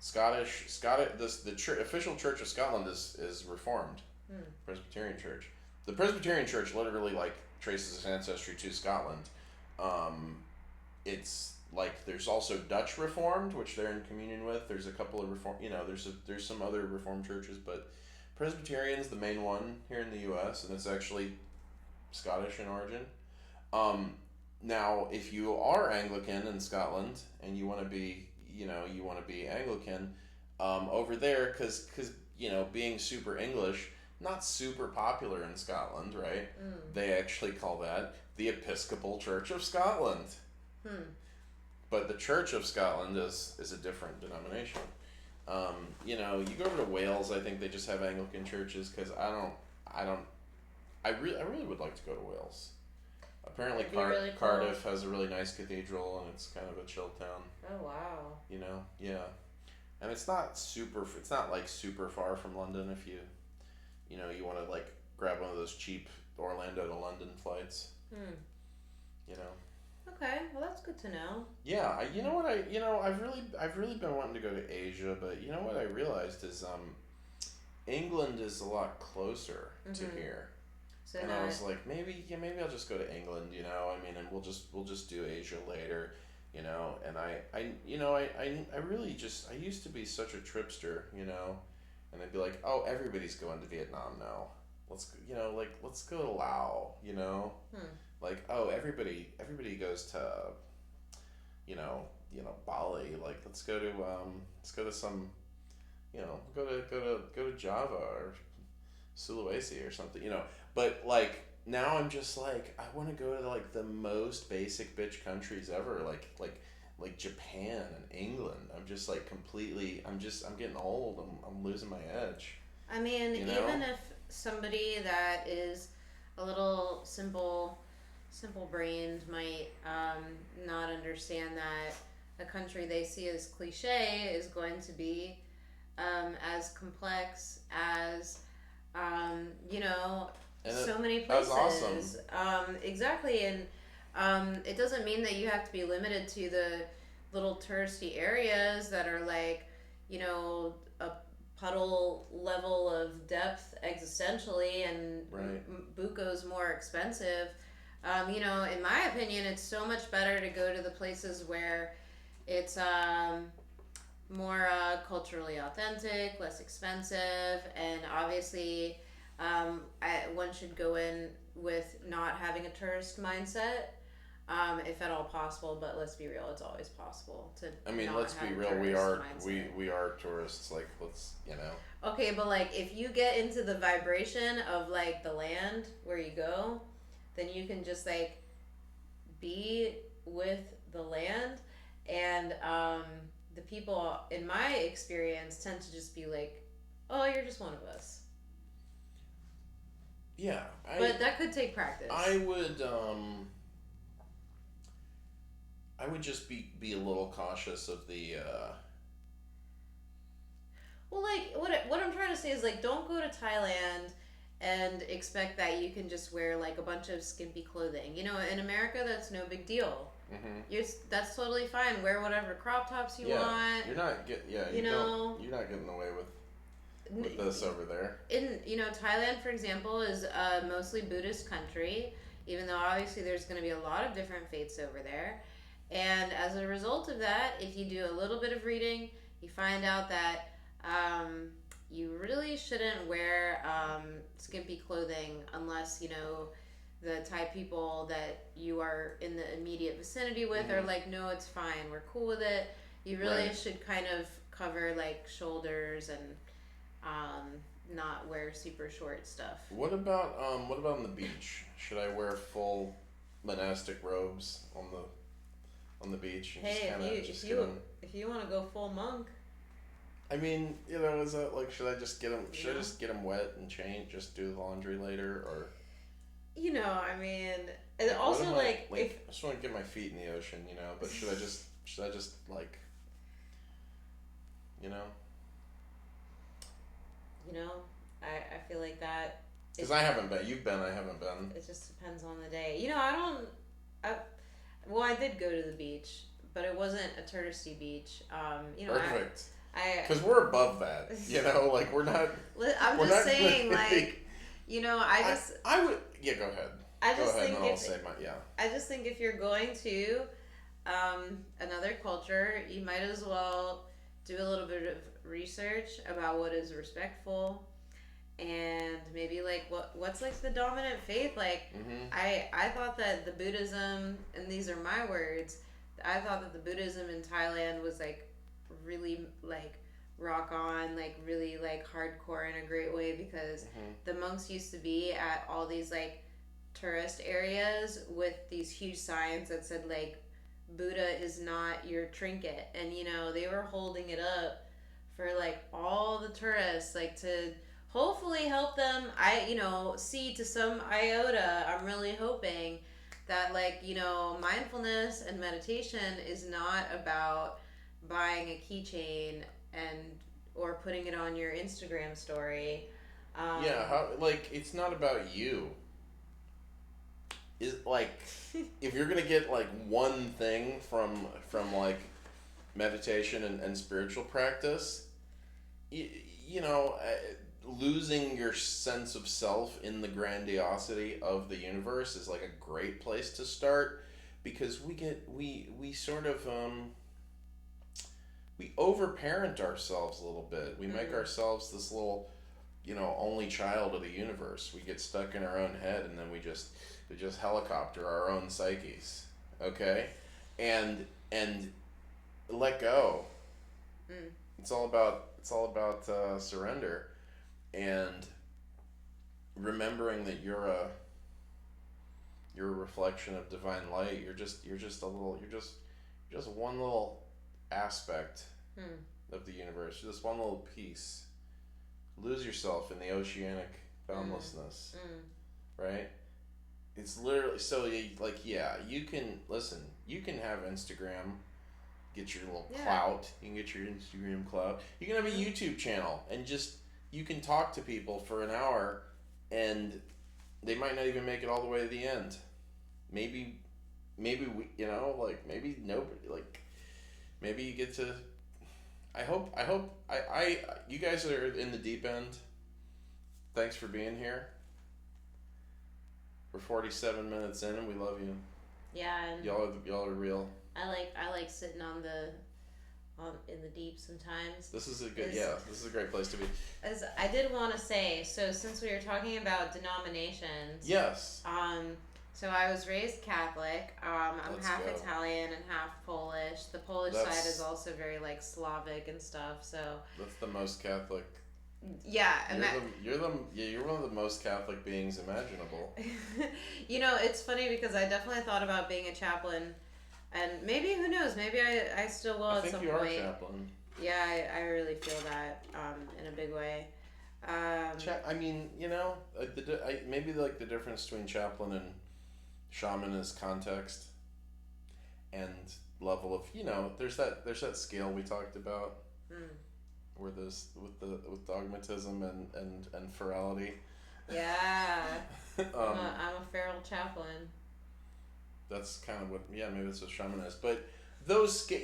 Official Church of Scotland is Reformed. Presbyterian Church. The Presbyterian Church literally like traces its ancestry to Scotland. It's like there's also Dutch Reformed, which they're in communion with. There's a couple of Reform. There's some other Reformed churches, but Presbyterian's the main one here in the U.S. and it's actually Scottish in origin. Now, if you are Anglican in Scotland and you want to be Anglican, over there, because being super English, not super popular in Scotland, right? They actually call that the Episcopal Church of Scotland. But the Church of Scotland is a different denomination. You go over to Wales, I think they just have Anglican churches, because I really would like to go to Wales. Apparently, really cool. Cardiff has a really nice cathedral, and it's kind of a chill town. Oh wow! Yeah, and it's not super far from London if you want to like grab one of those cheap Orlando to London flights. Okay, well that's good to know. Yeah, I've really been wanting to go to Asia, but you know what I realized is England is a lot closer to here. So I was like, maybe I'll just go to England, and we'll just do Asia later, and I really just, I used to be such a tripster, and I'd be like, oh, everybody's going to Vietnam now. Let's go to Laos, like, oh, everybody goes to, Bali, like, let's go to some, go to Java or Sulawesi or something, but like now I'm just like I want to go to like the most basic bitch countries ever, like Japan and England. I'm just like completely. I'm getting old. I'm losing my edge. I mean, even if somebody that is a little simple brained might not understand that a country they see as cliche is going to be as complex as so many places. That was awesome. Exactly, and it doesn't mean that you have to be limited to the little touristy areas that are like, a puddle level of depth existentially, and right. Buco's more expensive. In my opinion, it's so much better to go to the places where it's more culturally authentic, less expensive, and obviously one should go in with not having a tourist mindset, if at all possible. But let's be real, it's always possible to. Let's be real. We are tourists. Like, let's. Okay, but like if you get into the vibration of like the land where you go, then you can just like be with the land, and the people in my experience tend to just be like, oh, you're just one of us. Yeah, but that could take practice. I would just be a little cautious of the. Well, like what I'm trying to say is like, don't go to Thailand and expect that you can just wear like a bunch of skimpy clothing. In America, that's no big deal. Mm-hmm. That's totally fine. Wear whatever crop tops you want. You're not you're not getting away with this over there. In Thailand, for example, is a mostly Buddhist country, even though obviously there's going to be a lot of different faiths over there. And as a result of that, if you do a little bit of reading, you find out that you really shouldn't wear skimpy clothing unless the Thai people that you are in the immediate vicinity with are like, no, it's fine, we're cool with it. You really should kind of cover like shoulders and not wear super short stuff. What about on the beach? Should I wear full monastic robes on the beach? And hey, if you want to go full monk. I mean, is that like, should I just get them? Should I just get them wet and change? Just do the laundry later, or? I mean, and also like if I just want to get my feet in the ocean, But should I just like, I feel like that Because I haven't been. You've been. I haven't been. It just depends on the day. I did go to the beach, but it wasn't a touristy beach. Perfect. Because we're above that. Like we're not. I'm just saying, like, I would. Yeah, go ahead. I just think if you're going to another culture, you might as well do a little bit of research about what is respectful, and maybe like what's like the dominant faith. Like I thought that the Buddhism, and these are my words, I thought that the Buddhism in Thailand was like really like rock on, like really like hardcore in a great way, because the monks used to be at all these like tourist areas with these huge signs that said like Buddha is not your trinket, and they were holding it up for like all the tourists, like to hopefully help them see to some iota. I'm really hoping that like mindfulness and meditation is not about buying a keychain or putting it on your Instagram story. It's not about you. Is like if you're gonna get like one thing from like meditation and spiritual practice, losing your sense of self in the grandiosity of the universe is like a great place to start, because we sort of we overparent ourselves a little bit. We make ourselves this little only child of the universe. We get stuck in our own head, and then we just helicopter our own psyches, okay, and let go. It's all about surrender, and remembering that you're a reflection of divine light. You're just one little aspect of the universe. Just one little piece. Lose yourself in the oceanic boundlessness, right? It's literally you can have Instagram, get your little clout. You can get your Instagram clout. You can have a YouTube channel, and you can talk to people for an hour, and they might not even make it all the way to the end. Maybe maybe nobody, like, maybe you get to, I hope you guys are in the deep end. Thanks for being here. We're 47 minutes in, and we love you. Yeah, and y'all are real. I like sitting in the deep sometimes. This is a great place to be. As I did want to say, so since we were talking about denominations. Yes. So I was raised Catholic. I'm half Italian and half Polish. The Polish side is also very like Slavic and stuff. So that's the most Catholic. Yeah, you're one of the most Catholic beings imaginable. It's funny because I definitely thought about being a chaplain, and maybe, who knows, maybe I still will at some point. I think you are a chaplain. Yeah, I really feel that in a big way. Maybe like the difference between chaplain and shaman is context and level of, there's that scale we talked about. Where this with dogmatism and ferality. Yeah. I'm a feral chaplain. That's kind of what, maybe that's what shaman is. But that's a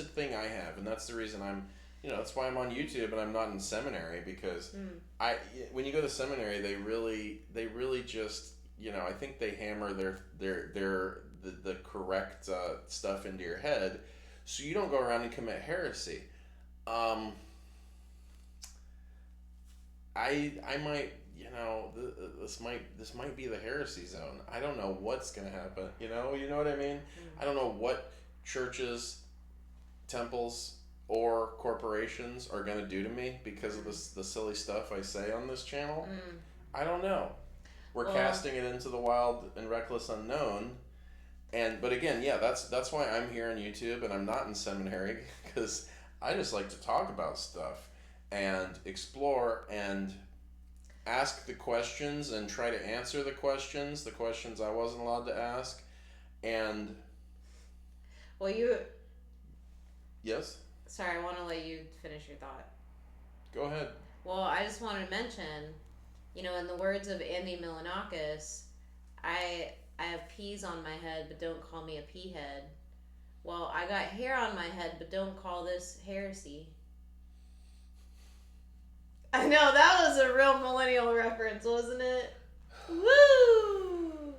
thing I have, and that's the reason I'm, that's why I'm on YouTube and I'm not in seminary, because when you go to seminary, they really just, I think they hammer the correct stuff into your head, so you don't go around and commit heresy. I might, this might be the heresy zone. I don't know what's gonna happen. You know what I mean? I don't know what churches, temples, or corporations are gonna do to me because of the silly stuff I say on this channel. I don't know. We're casting it into the wild and reckless unknown. But again, that's why I'm here on YouTube and I'm not in seminary, because I just like to talk about stuff and explore and ask the questions and try to answer the questions I wasn't allowed to ask. And Yes? Sorry, I want to let you finish your thought. Go ahead. Well, I just wanted to mention, in the words of Andy Milanakis, I have peas on my head, but don't call me a pea head. Well, I got hair on my head, but don't call this heresy. I know, that was a real millennial reference, wasn't it? Woo!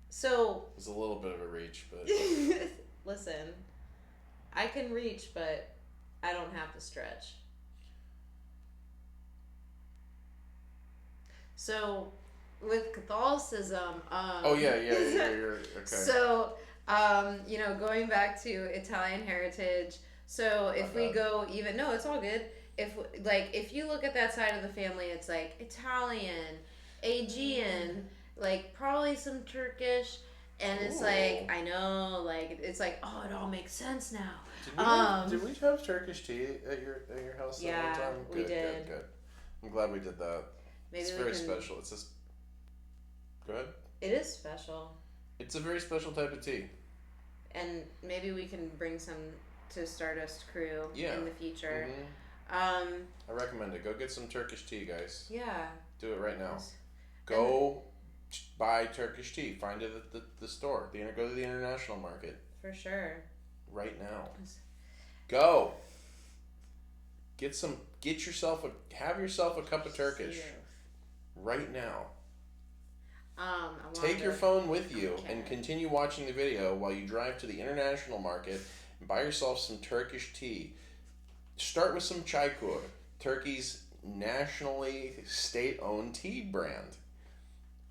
So... It's a little bit of a reach, but... Listen, I can reach, but I don't have to stretch. So, with Catholicism... you're okay. So, going back to Italian heritage, so if we go even... No, it's all good. If you look at that side of the family, it's like Italian, Aegean, like probably some Turkish, and it's like, I know, like it's like, oh, it all makes sense now. Did we have Turkish tea at your house at one time? We did. Good. I'm glad we did that. Maybe it's very special. It's just... Go ahead. It is special. It's a very special type of tea. And maybe we can bring some to Stardust Crew in the future. Mm-hmm. I recommend it. Go get some Turkish tea, guys. Yeah. Do it right now. Go buy Turkish tea. Find it at the store. Go to the international market. For sure. Right now. Go. Have yourself a cup of Turkish. Right now. Take your phone with you and continue watching the video while you drive to the international market and buy yourself some Turkish tea. Start with some Çaykur, Turkey's nationally state-owned tea brand.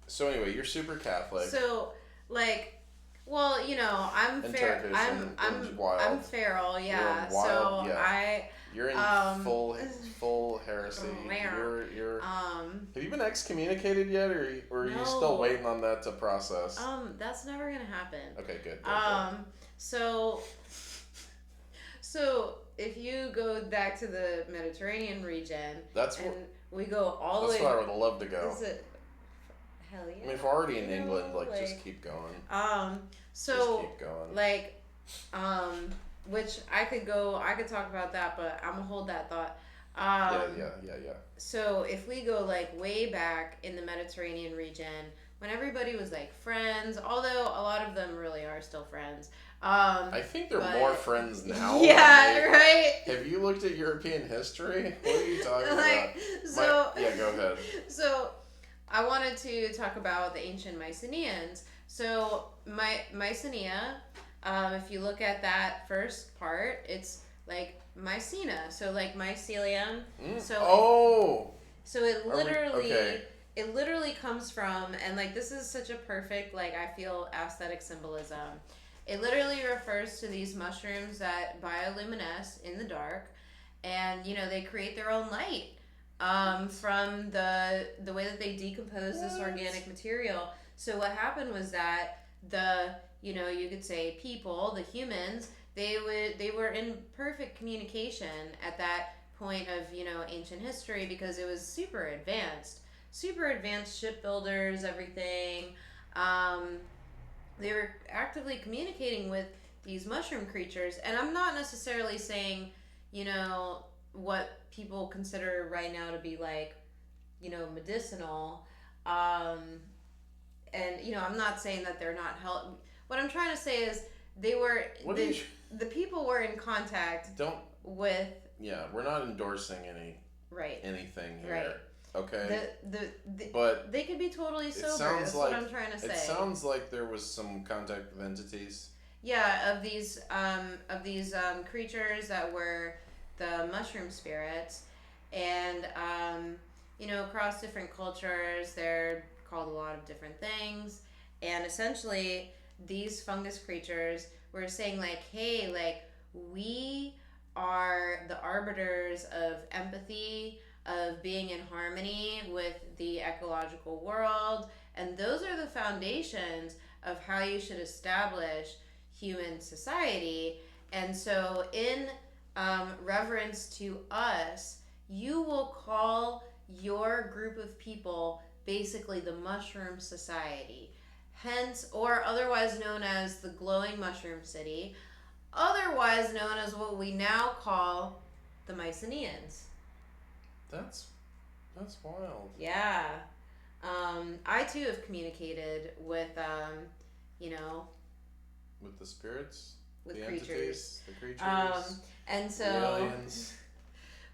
So anyway, you're super Catholic. So, I'm and fair. Turkish and wild. I'm feral, yeah. Wild, you're in full heresy. You're. Have you been excommunicated yet, or are you still waiting on that to process? That's never gonna happen. Okay, good. So if you go back to the Mediterranean region, we go all the way. That's where I would love to go. Is it? Hell yeah. I mean, if we're already in England, just keep going. So just keep going. Which I could talk about that, but I'm gonna hold that thought. Yeah. So if we go way back in the Mediterranean region, when everybody was friends, although a lot of them really are still friends. I think they're more friends now. Yeah, right. Have you looked at European history? What are you talking about? Go ahead. So I wanted to talk about the ancient Mycenaeans. So Mycenae, if you look at that first part, it's Mycena. So mycelium. So it literally comes from, and this is such a perfect I feel aesthetic symbolism. It literally refers to these mushrooms that bioluminesce in the dark, and they create their own light from the way that they decompose this organic material. So what happened was that you could say people, the humans, they were in perfect communication at that point of ancient history, because it was super advanced shipbuilders, everything. They were actively communicating with these mushroom creatures, and I'm not necessarily saying what people consider right now to be medicinal, and I'm not saying that they're not what I'm trying to say is the people were in contact with. Yeah, we're not endorsing anything here. Right. Okay. But they could be totally sober. That's what I'm trying to say. It sounds like there was some contact with entities. Yeah, of these creatures that were the mushroom spirits, and across different cultures, they're called a lot of different things, and essentially these fungus creatures were saying hey, we are the arbiters of empathy, of being in harmony with the ecological world, and those are the foundations of how you should establish human society. And so in reverence to us, you will call your group of people basically the Mushroom Society, hence, or otherwise known as the Glowing Mushroom City, otherwise known as what we now call the Mycenaeans. That's wild. Yeah. I too have communicated with, you know, with the spirits, with the creatures. entities, the creatures, and so the aliens,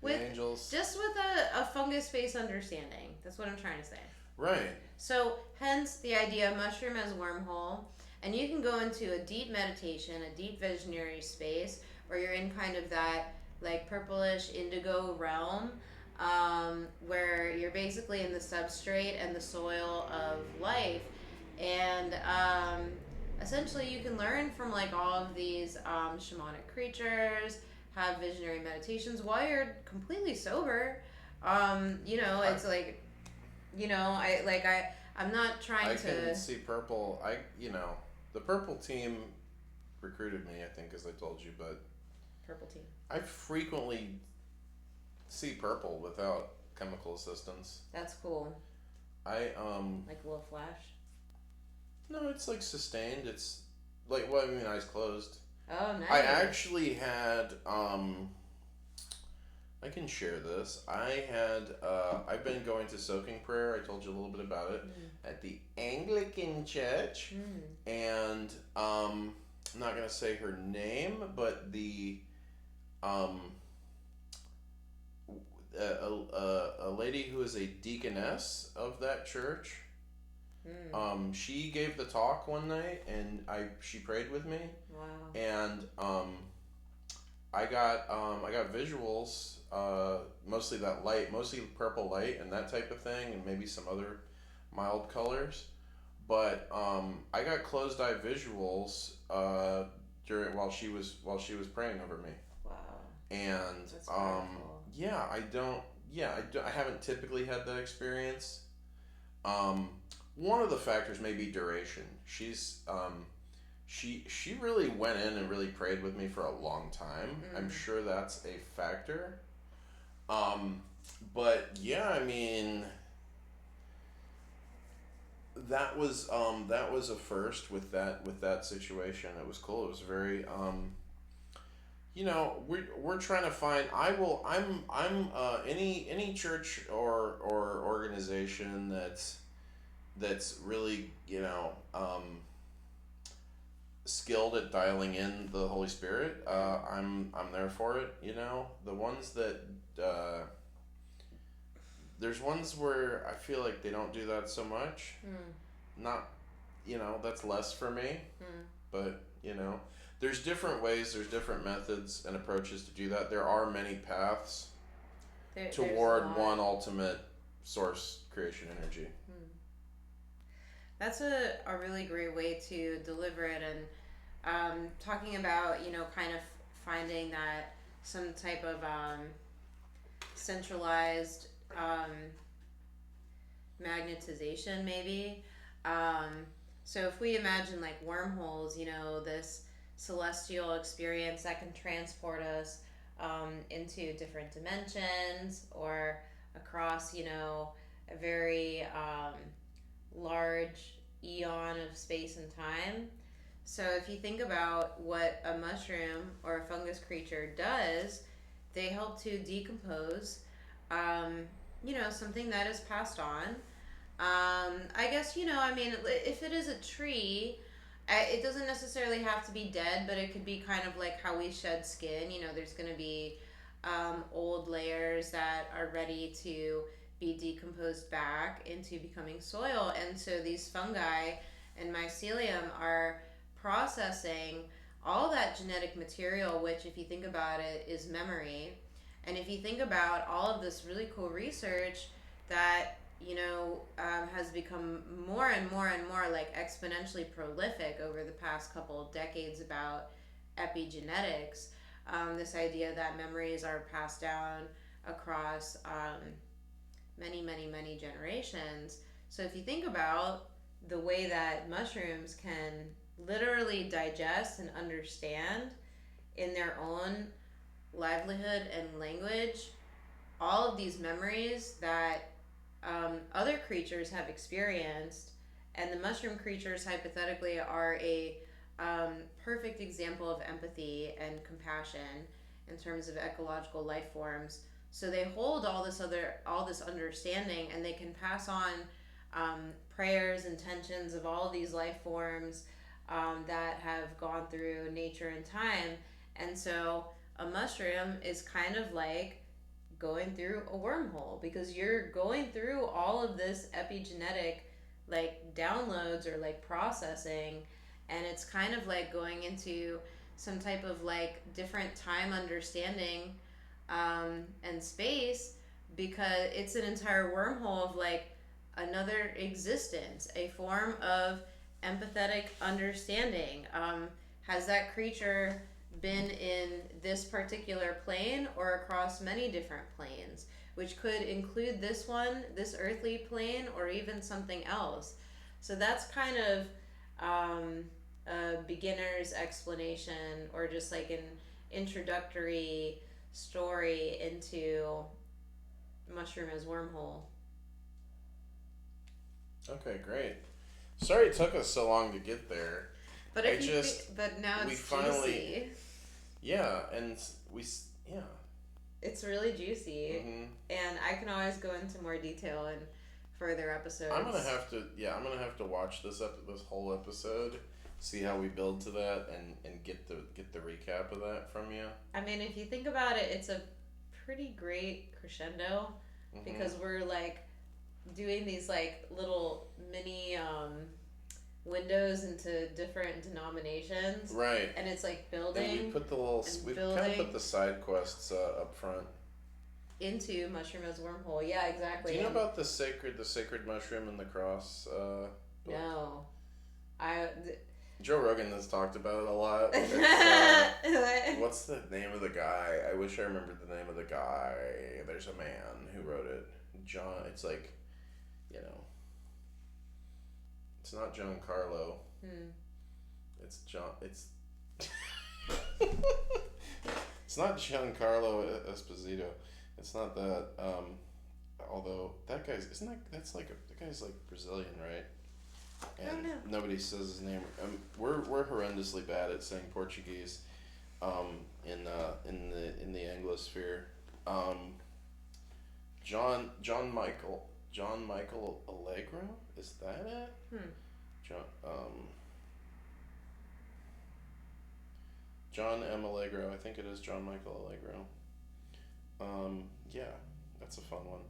with the angels. Just with a fungus-based understanding. That's what I'm trying to say. Right. So, hence the idea of mushroom as wormhole, and you can go into a deep meditation, a deep visionary space, where you're in kind of that like purplish indigo realm, where you're basically in the substrate and the soil of life, and essentially you can learn from like all of these shamanic creatures, have visionary meditations while you're completely sober. It's like, I'm not trying to. I can see purple. The purple team recruited me, I think, as I told you, but Purple team. I frequently see purple without chemical assistance. That's cool. Like a little flash. No, it's like sustained. It's like eyes closed. Oh, nice. I actually had I can share this. I've been going to soaking prayer. I told you a little bit about it at the Anglican Church, and I'm not gonna say her name, but a lady who is a deaconess of that church. She gave the talk one night, and she prayed with me. Wow. And I got visuals, mostly that light, mostly purple light and that type of thing, and maybe some other mild colors. But I got closed eye visuals while she was praying over me. Wow. And that's powerful. I haven't typically had that experience. One of the factors may be duration. She really went in and really prayed with me for a long time. I'm sure that's a factor. But yeah, I mean, that was a first with that situation. It was cool. It was very we're trying to find. Any church or organization that's really skilled at dialing in the Holy Spirit. I'm there for it. The ones that there's ones where I feel like they don't do that so much. Not, that's less for me. But there's different ways, there's different methods and approaches to do that. There are many paths toward one ultimate source creation energy. That's a really great way to deliver it, and talking about, kind of finding that some type of centralized magnetization, maybe. So if we imagine like wormholes, this celestial experience that can transport us into different dimensions or across, a very large eon of space and time. So if you think about what a mushroom or a fungus creature does, they help to decompose, something that is passed on. I guess, if it is a tree, it doesn't necessarily have to be dead, but it could be kind of like how we shed skin. There's going to be old layers that are ready to be decomposed back into becoming soil. And so these fungi and mycelium are processing all that genetic material, which, if you think about it, is memory. And if you think about all of this really cool research that has become more and more and more like exponentially prolific over the past couple of decades about epigenetics, this idea that memories are passed down across many, many, many generations. So if you think about the way that mushrooms can literally digest and understand in their own livelihood and language all of these memories that other creatures have experienced, and the mushroom creatures hypothetically are a perfect example of empathy and compassion in terms of ecological life forms. So they hold all this understanding, and they can pass on prayers, intentions of all of these life forms that have gone through nature and time. And so a mushroom is kind of like going through a wormhole, because you're going through all of this epigenetic like downloads or like processing, and it's kind of like going into some type of like different time understanding and space, because it's an entire wormhole of like another existence, a form of empathetic understanding. Has that creature been in this particular plane or across many different planes, which could include this one, this earthly plane, or even something else? So that's kind of a beginner's explanation, or just like an introductory story into mushroom as wormhole. Okay, great. Sorry it took us so long to get there. But but now it's juicy. Yeah, and it's really juicy, and I can always go into more detail in further episodes. I'm gonna have to watch this whole episode, see how we build to that, and get the recap of that from you. I mean, if you think about it, it's a pretty great crescendo, because we're like doing these like little mini windows into different denominations, right? And it's like building. And we kind of put the side quests up front into Mushroom as Wormhole. Yeah, exactly. Do you know about the sacred mushroom and the cross? No, Joe Rogan has talked about it a lot. What's the name of the guy? I wish I remembered the name of the guy. There's a man who wrote it. John. It's like, it's not Giancarlo. It's John. It's it's not Giancarlo Esposito. It's not that. Although that guy's the guy's like Brazilian, right? And I don't know. Nobody says his name. We're horrendously bad at saying Portuguese. In the Anglosphere. John Michael Allegro, is that it? John M. Allegro, I think it is John Michael Allegro. Yeah, that's a fun one.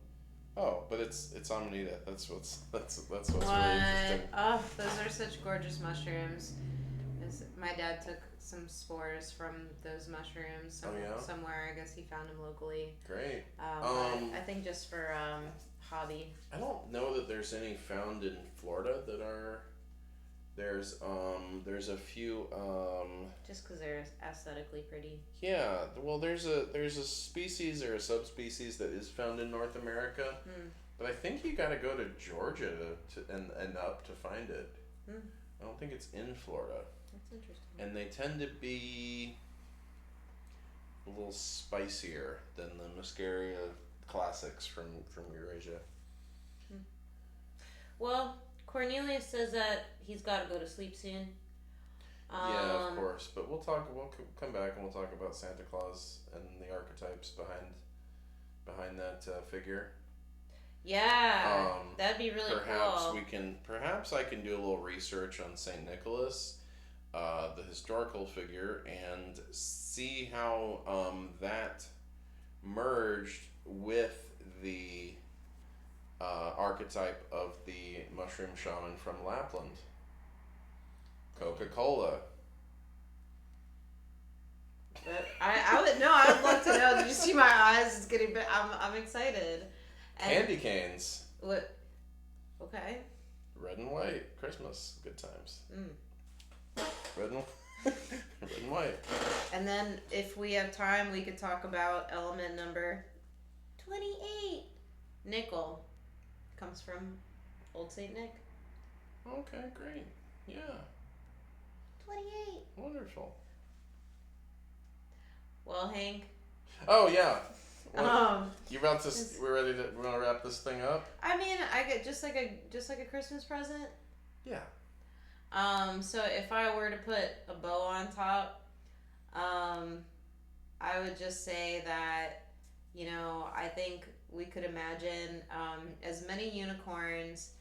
Oh, but it's Amanita. That's what's really interesting. Oh, those are such gorgeous mushrooms. My dad took some spores from those mushrooms somewhere. I guess he found them locally. Great. I think just for hobby. I don't know that there's any found in Florida that are. There's a few. Just because they're aesthetically pretty. Yeah, well, there's a species or a subspecies that is found in North America, but I think you got to go to Georgia and up to find it. I don't think it's in Florida. That's interesting. And they tend to be a little spicier than the Muscaria classics from Eurasia. Well, Cornelius says that he's got to go to sleep soon. Yeah, of course. But we'll come back and we'll talk about Santa Claus and the archetypes behind that figure. Yeah, that'd be really cool. Perhaps I can do a little research on Saint Nicholas, the historical figure, and see how that merged with the archetype of the mushroom shaman from Lapland. Coca-Cola. I would love to know. Did you see my eyes? It's getting big. I'm excited. Candy canes. What? Okay. Red and white. Christmas. Good times. Red and white. And then if we have time, we could talk about element number 28. Nickel. Comes from Old Saint Nick. Okay, great. Yeah. 28. Wonderful. Well, Hank. Oh yeah. You about to? We're ready to. We're gonna wrap this thing up. I mean, I get just like a Christmas present. Yeah. So if I were to put a bow on top, I would just say that You know, I think we could imagine as many unicorns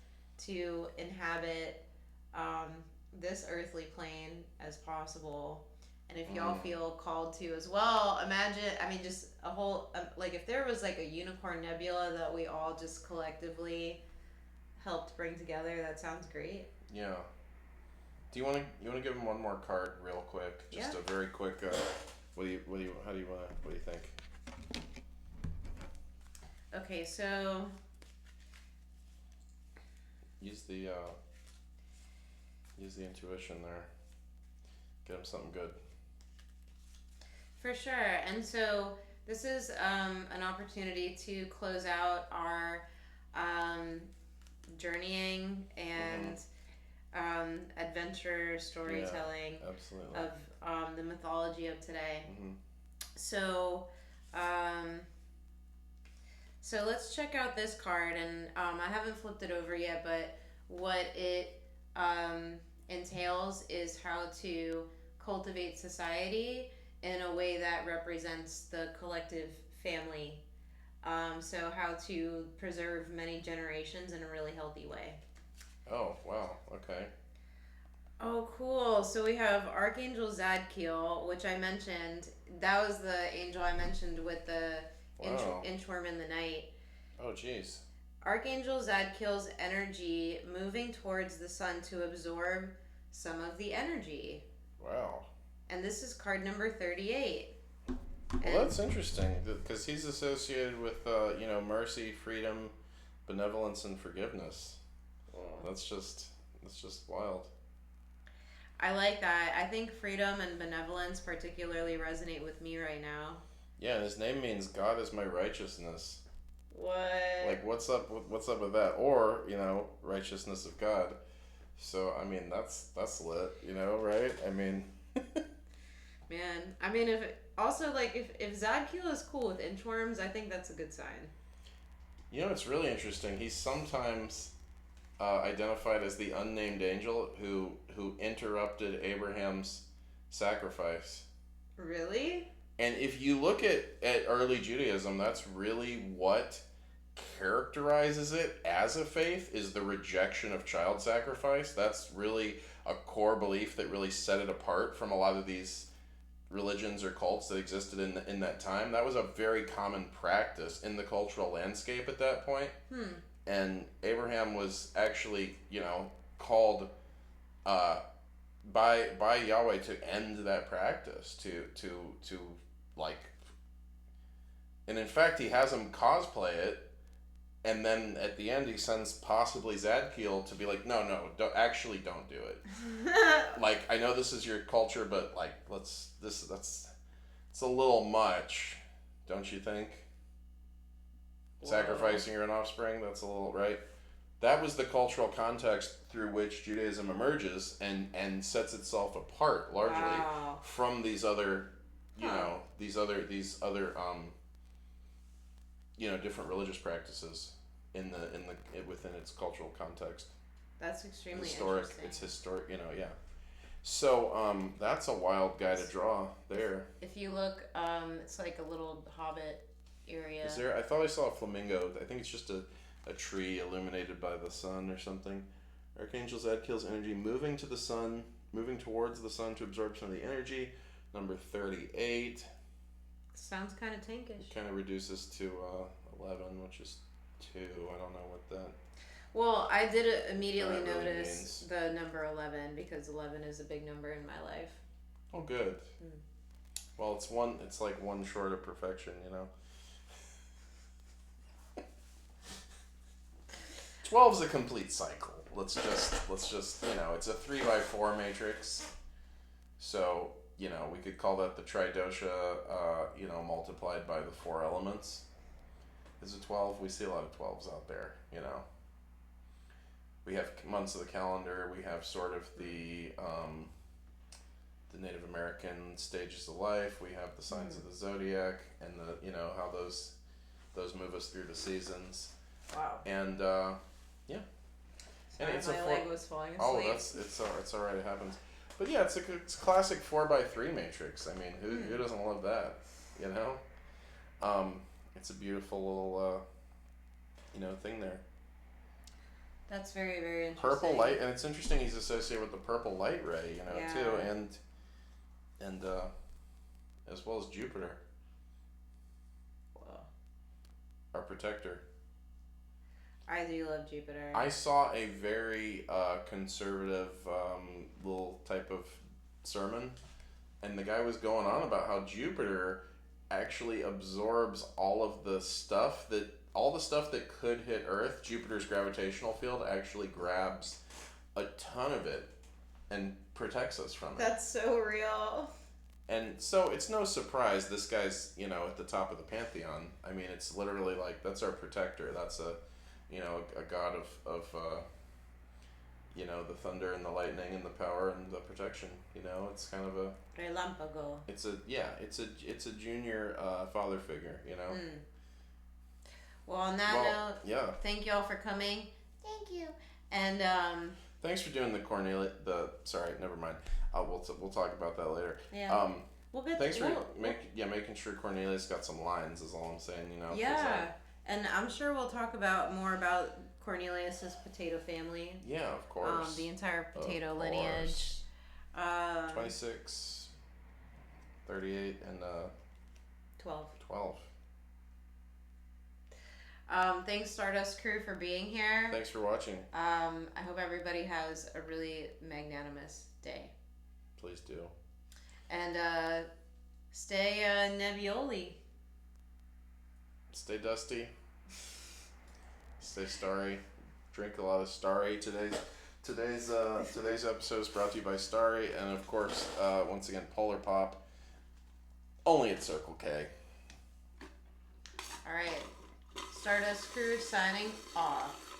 to inhabit um, this earthly plane as possible. And if y'all feel called to as well, imagine, I mean, just a whole, like if there was like a unicorn nebula that we all just collectively helped bring together, that sounds great. Yeah. Do you want to give him one more card real quick? Just a very quick. What do you think? Okay, so use the intuition there. Get him something good. For sure. And so this is an opportunity to close out our journeying and adventure storytelling of the mythology of today. So so let's check out this card, and I haven't flipped it over yet, but what it entails is how to cultivate society in a way that represents the collective family. So how to preserve many generations in a really healthy way. Oh, wow. Okay. Oh, cool. So we have Archangel Zadkiel, which I mentioned. That was the angel I mentioned with the inchworm in the night. Oh, jeez. Archangel Zadkiel's energy moving towards the sun to absorb some of the energy. Wow. And this is card number 38. Well, that's interesting because he's associated with mercy, freedom, benevolence, and forgiveness. That's just wild. I like that. I think freedom and benevolence particularly resonate with me right now. Yeah, and his name means God is my righteousness. What? Like, what's up with that? Or, righteousness of God. So, I mean, that's lit, right? I mean... Man, I mean, if Zadkiel is cool with inchworms, I think that's a good sign. It's really interesting. He's sometimes identified as the unnamed angel who interrupted Abraham's sacrifice. Really? And if you look at early Judaism, that's really what characterizes it as a faith, is the rejection of child sacrifice. That's really a core belief that really set it apart from a lot of these religions or cults that existed in that time. That was a very common practice in the cultural landscape at that point. And Abraham was actually, called by Yahweh to end that practice, to like, and in fact he has him cosplay it, and then at the end he sends possibly Zadkiel to be like, no, don't do it. Like, I know this is your culture, but like, it's a little much, don't you think? Whoa. Sacrificing your own offspring, that's a little, right? That was the cultural context through which Judaism emerges and sets itself apart largely from these other, these other different religious practices within its cultural context. That's extremely historic. Interesting. It's historic, yeah. So that's a wild guy to draw there. If you look, it's like a little hobbit area. Is there? I thought I saw a flamingo. I think it's just a tree illuminated by the sun or something. Archangel Zadkiel's energy moving towards the sun to absorb some of the energy. Number 38. Sounds kind of tankish. Kind of reduces to 11, which is 2. I don't know what that... Well, I did immediately notice the number 11 because 11 is a big number in my life. Oh, good. Well, it's like one short of perfection, 12 is a complete cycle. Let's just it's a 3x4 matrix. So, we could call that the tridosha, multiplied by the 4 elements. Is it 12? We see a lot of 12s out there, We have months of the calendar. We have sort of the Native American stages of life. We have the signs of the zodiac, and the how those move us through the seasons. Wow. And yeah. Sorry, and my leg was falling asleep. Oh, it's all right. It happens. But yeah, it's a classic 4x3 matrix. I mean, who doesn't love that? it's a beautiful little, thing there. That's very, very interesting. Purple light, and it's interesting he's associated with the purple light ray, too, and as well as Jupiter, our protector. I do love Jupiter. I saw a very conservative little type of sermon, and the guy was going on about how Jupiter actually absorbs all the stuff that could hit Earth. Jupiter's gravitational field actually grabs a ton of it and protects us from it. That's so real. And so it's no surprise this guy's, at the top of the pantheon. I mean, it's literally like, that's our protector. That's a god of the thunder and the lightning and the power and the protection. It's kind of a Relampago. It's a junior father figure. Well, on that note, yeah. Thank you all for coming. Thank you. And thanks for doing the Cornelia. Sorry, never mind. We'll talk about that later. Yeah. We'll get. Thanks for making sure Cornelia's got some lines. Is all I'm saying. Yeah. And I'm sure we'll talk more about Cornelius's potato family. Yeah, of course. The entire potato lineage. 26, 38, and 12. 12. Thanks, Stardust crew, for being here. Thanks for watching. I hope everybody has a really magnanimous day. Please do. And stay Nebbioli. Stay dusty. Stay starry. Drink a lot of Starry. Today's episode is brought to you by Starry, and of course, once again, Polar Pop. Only at Circle K. All right. Stardust crew signing off.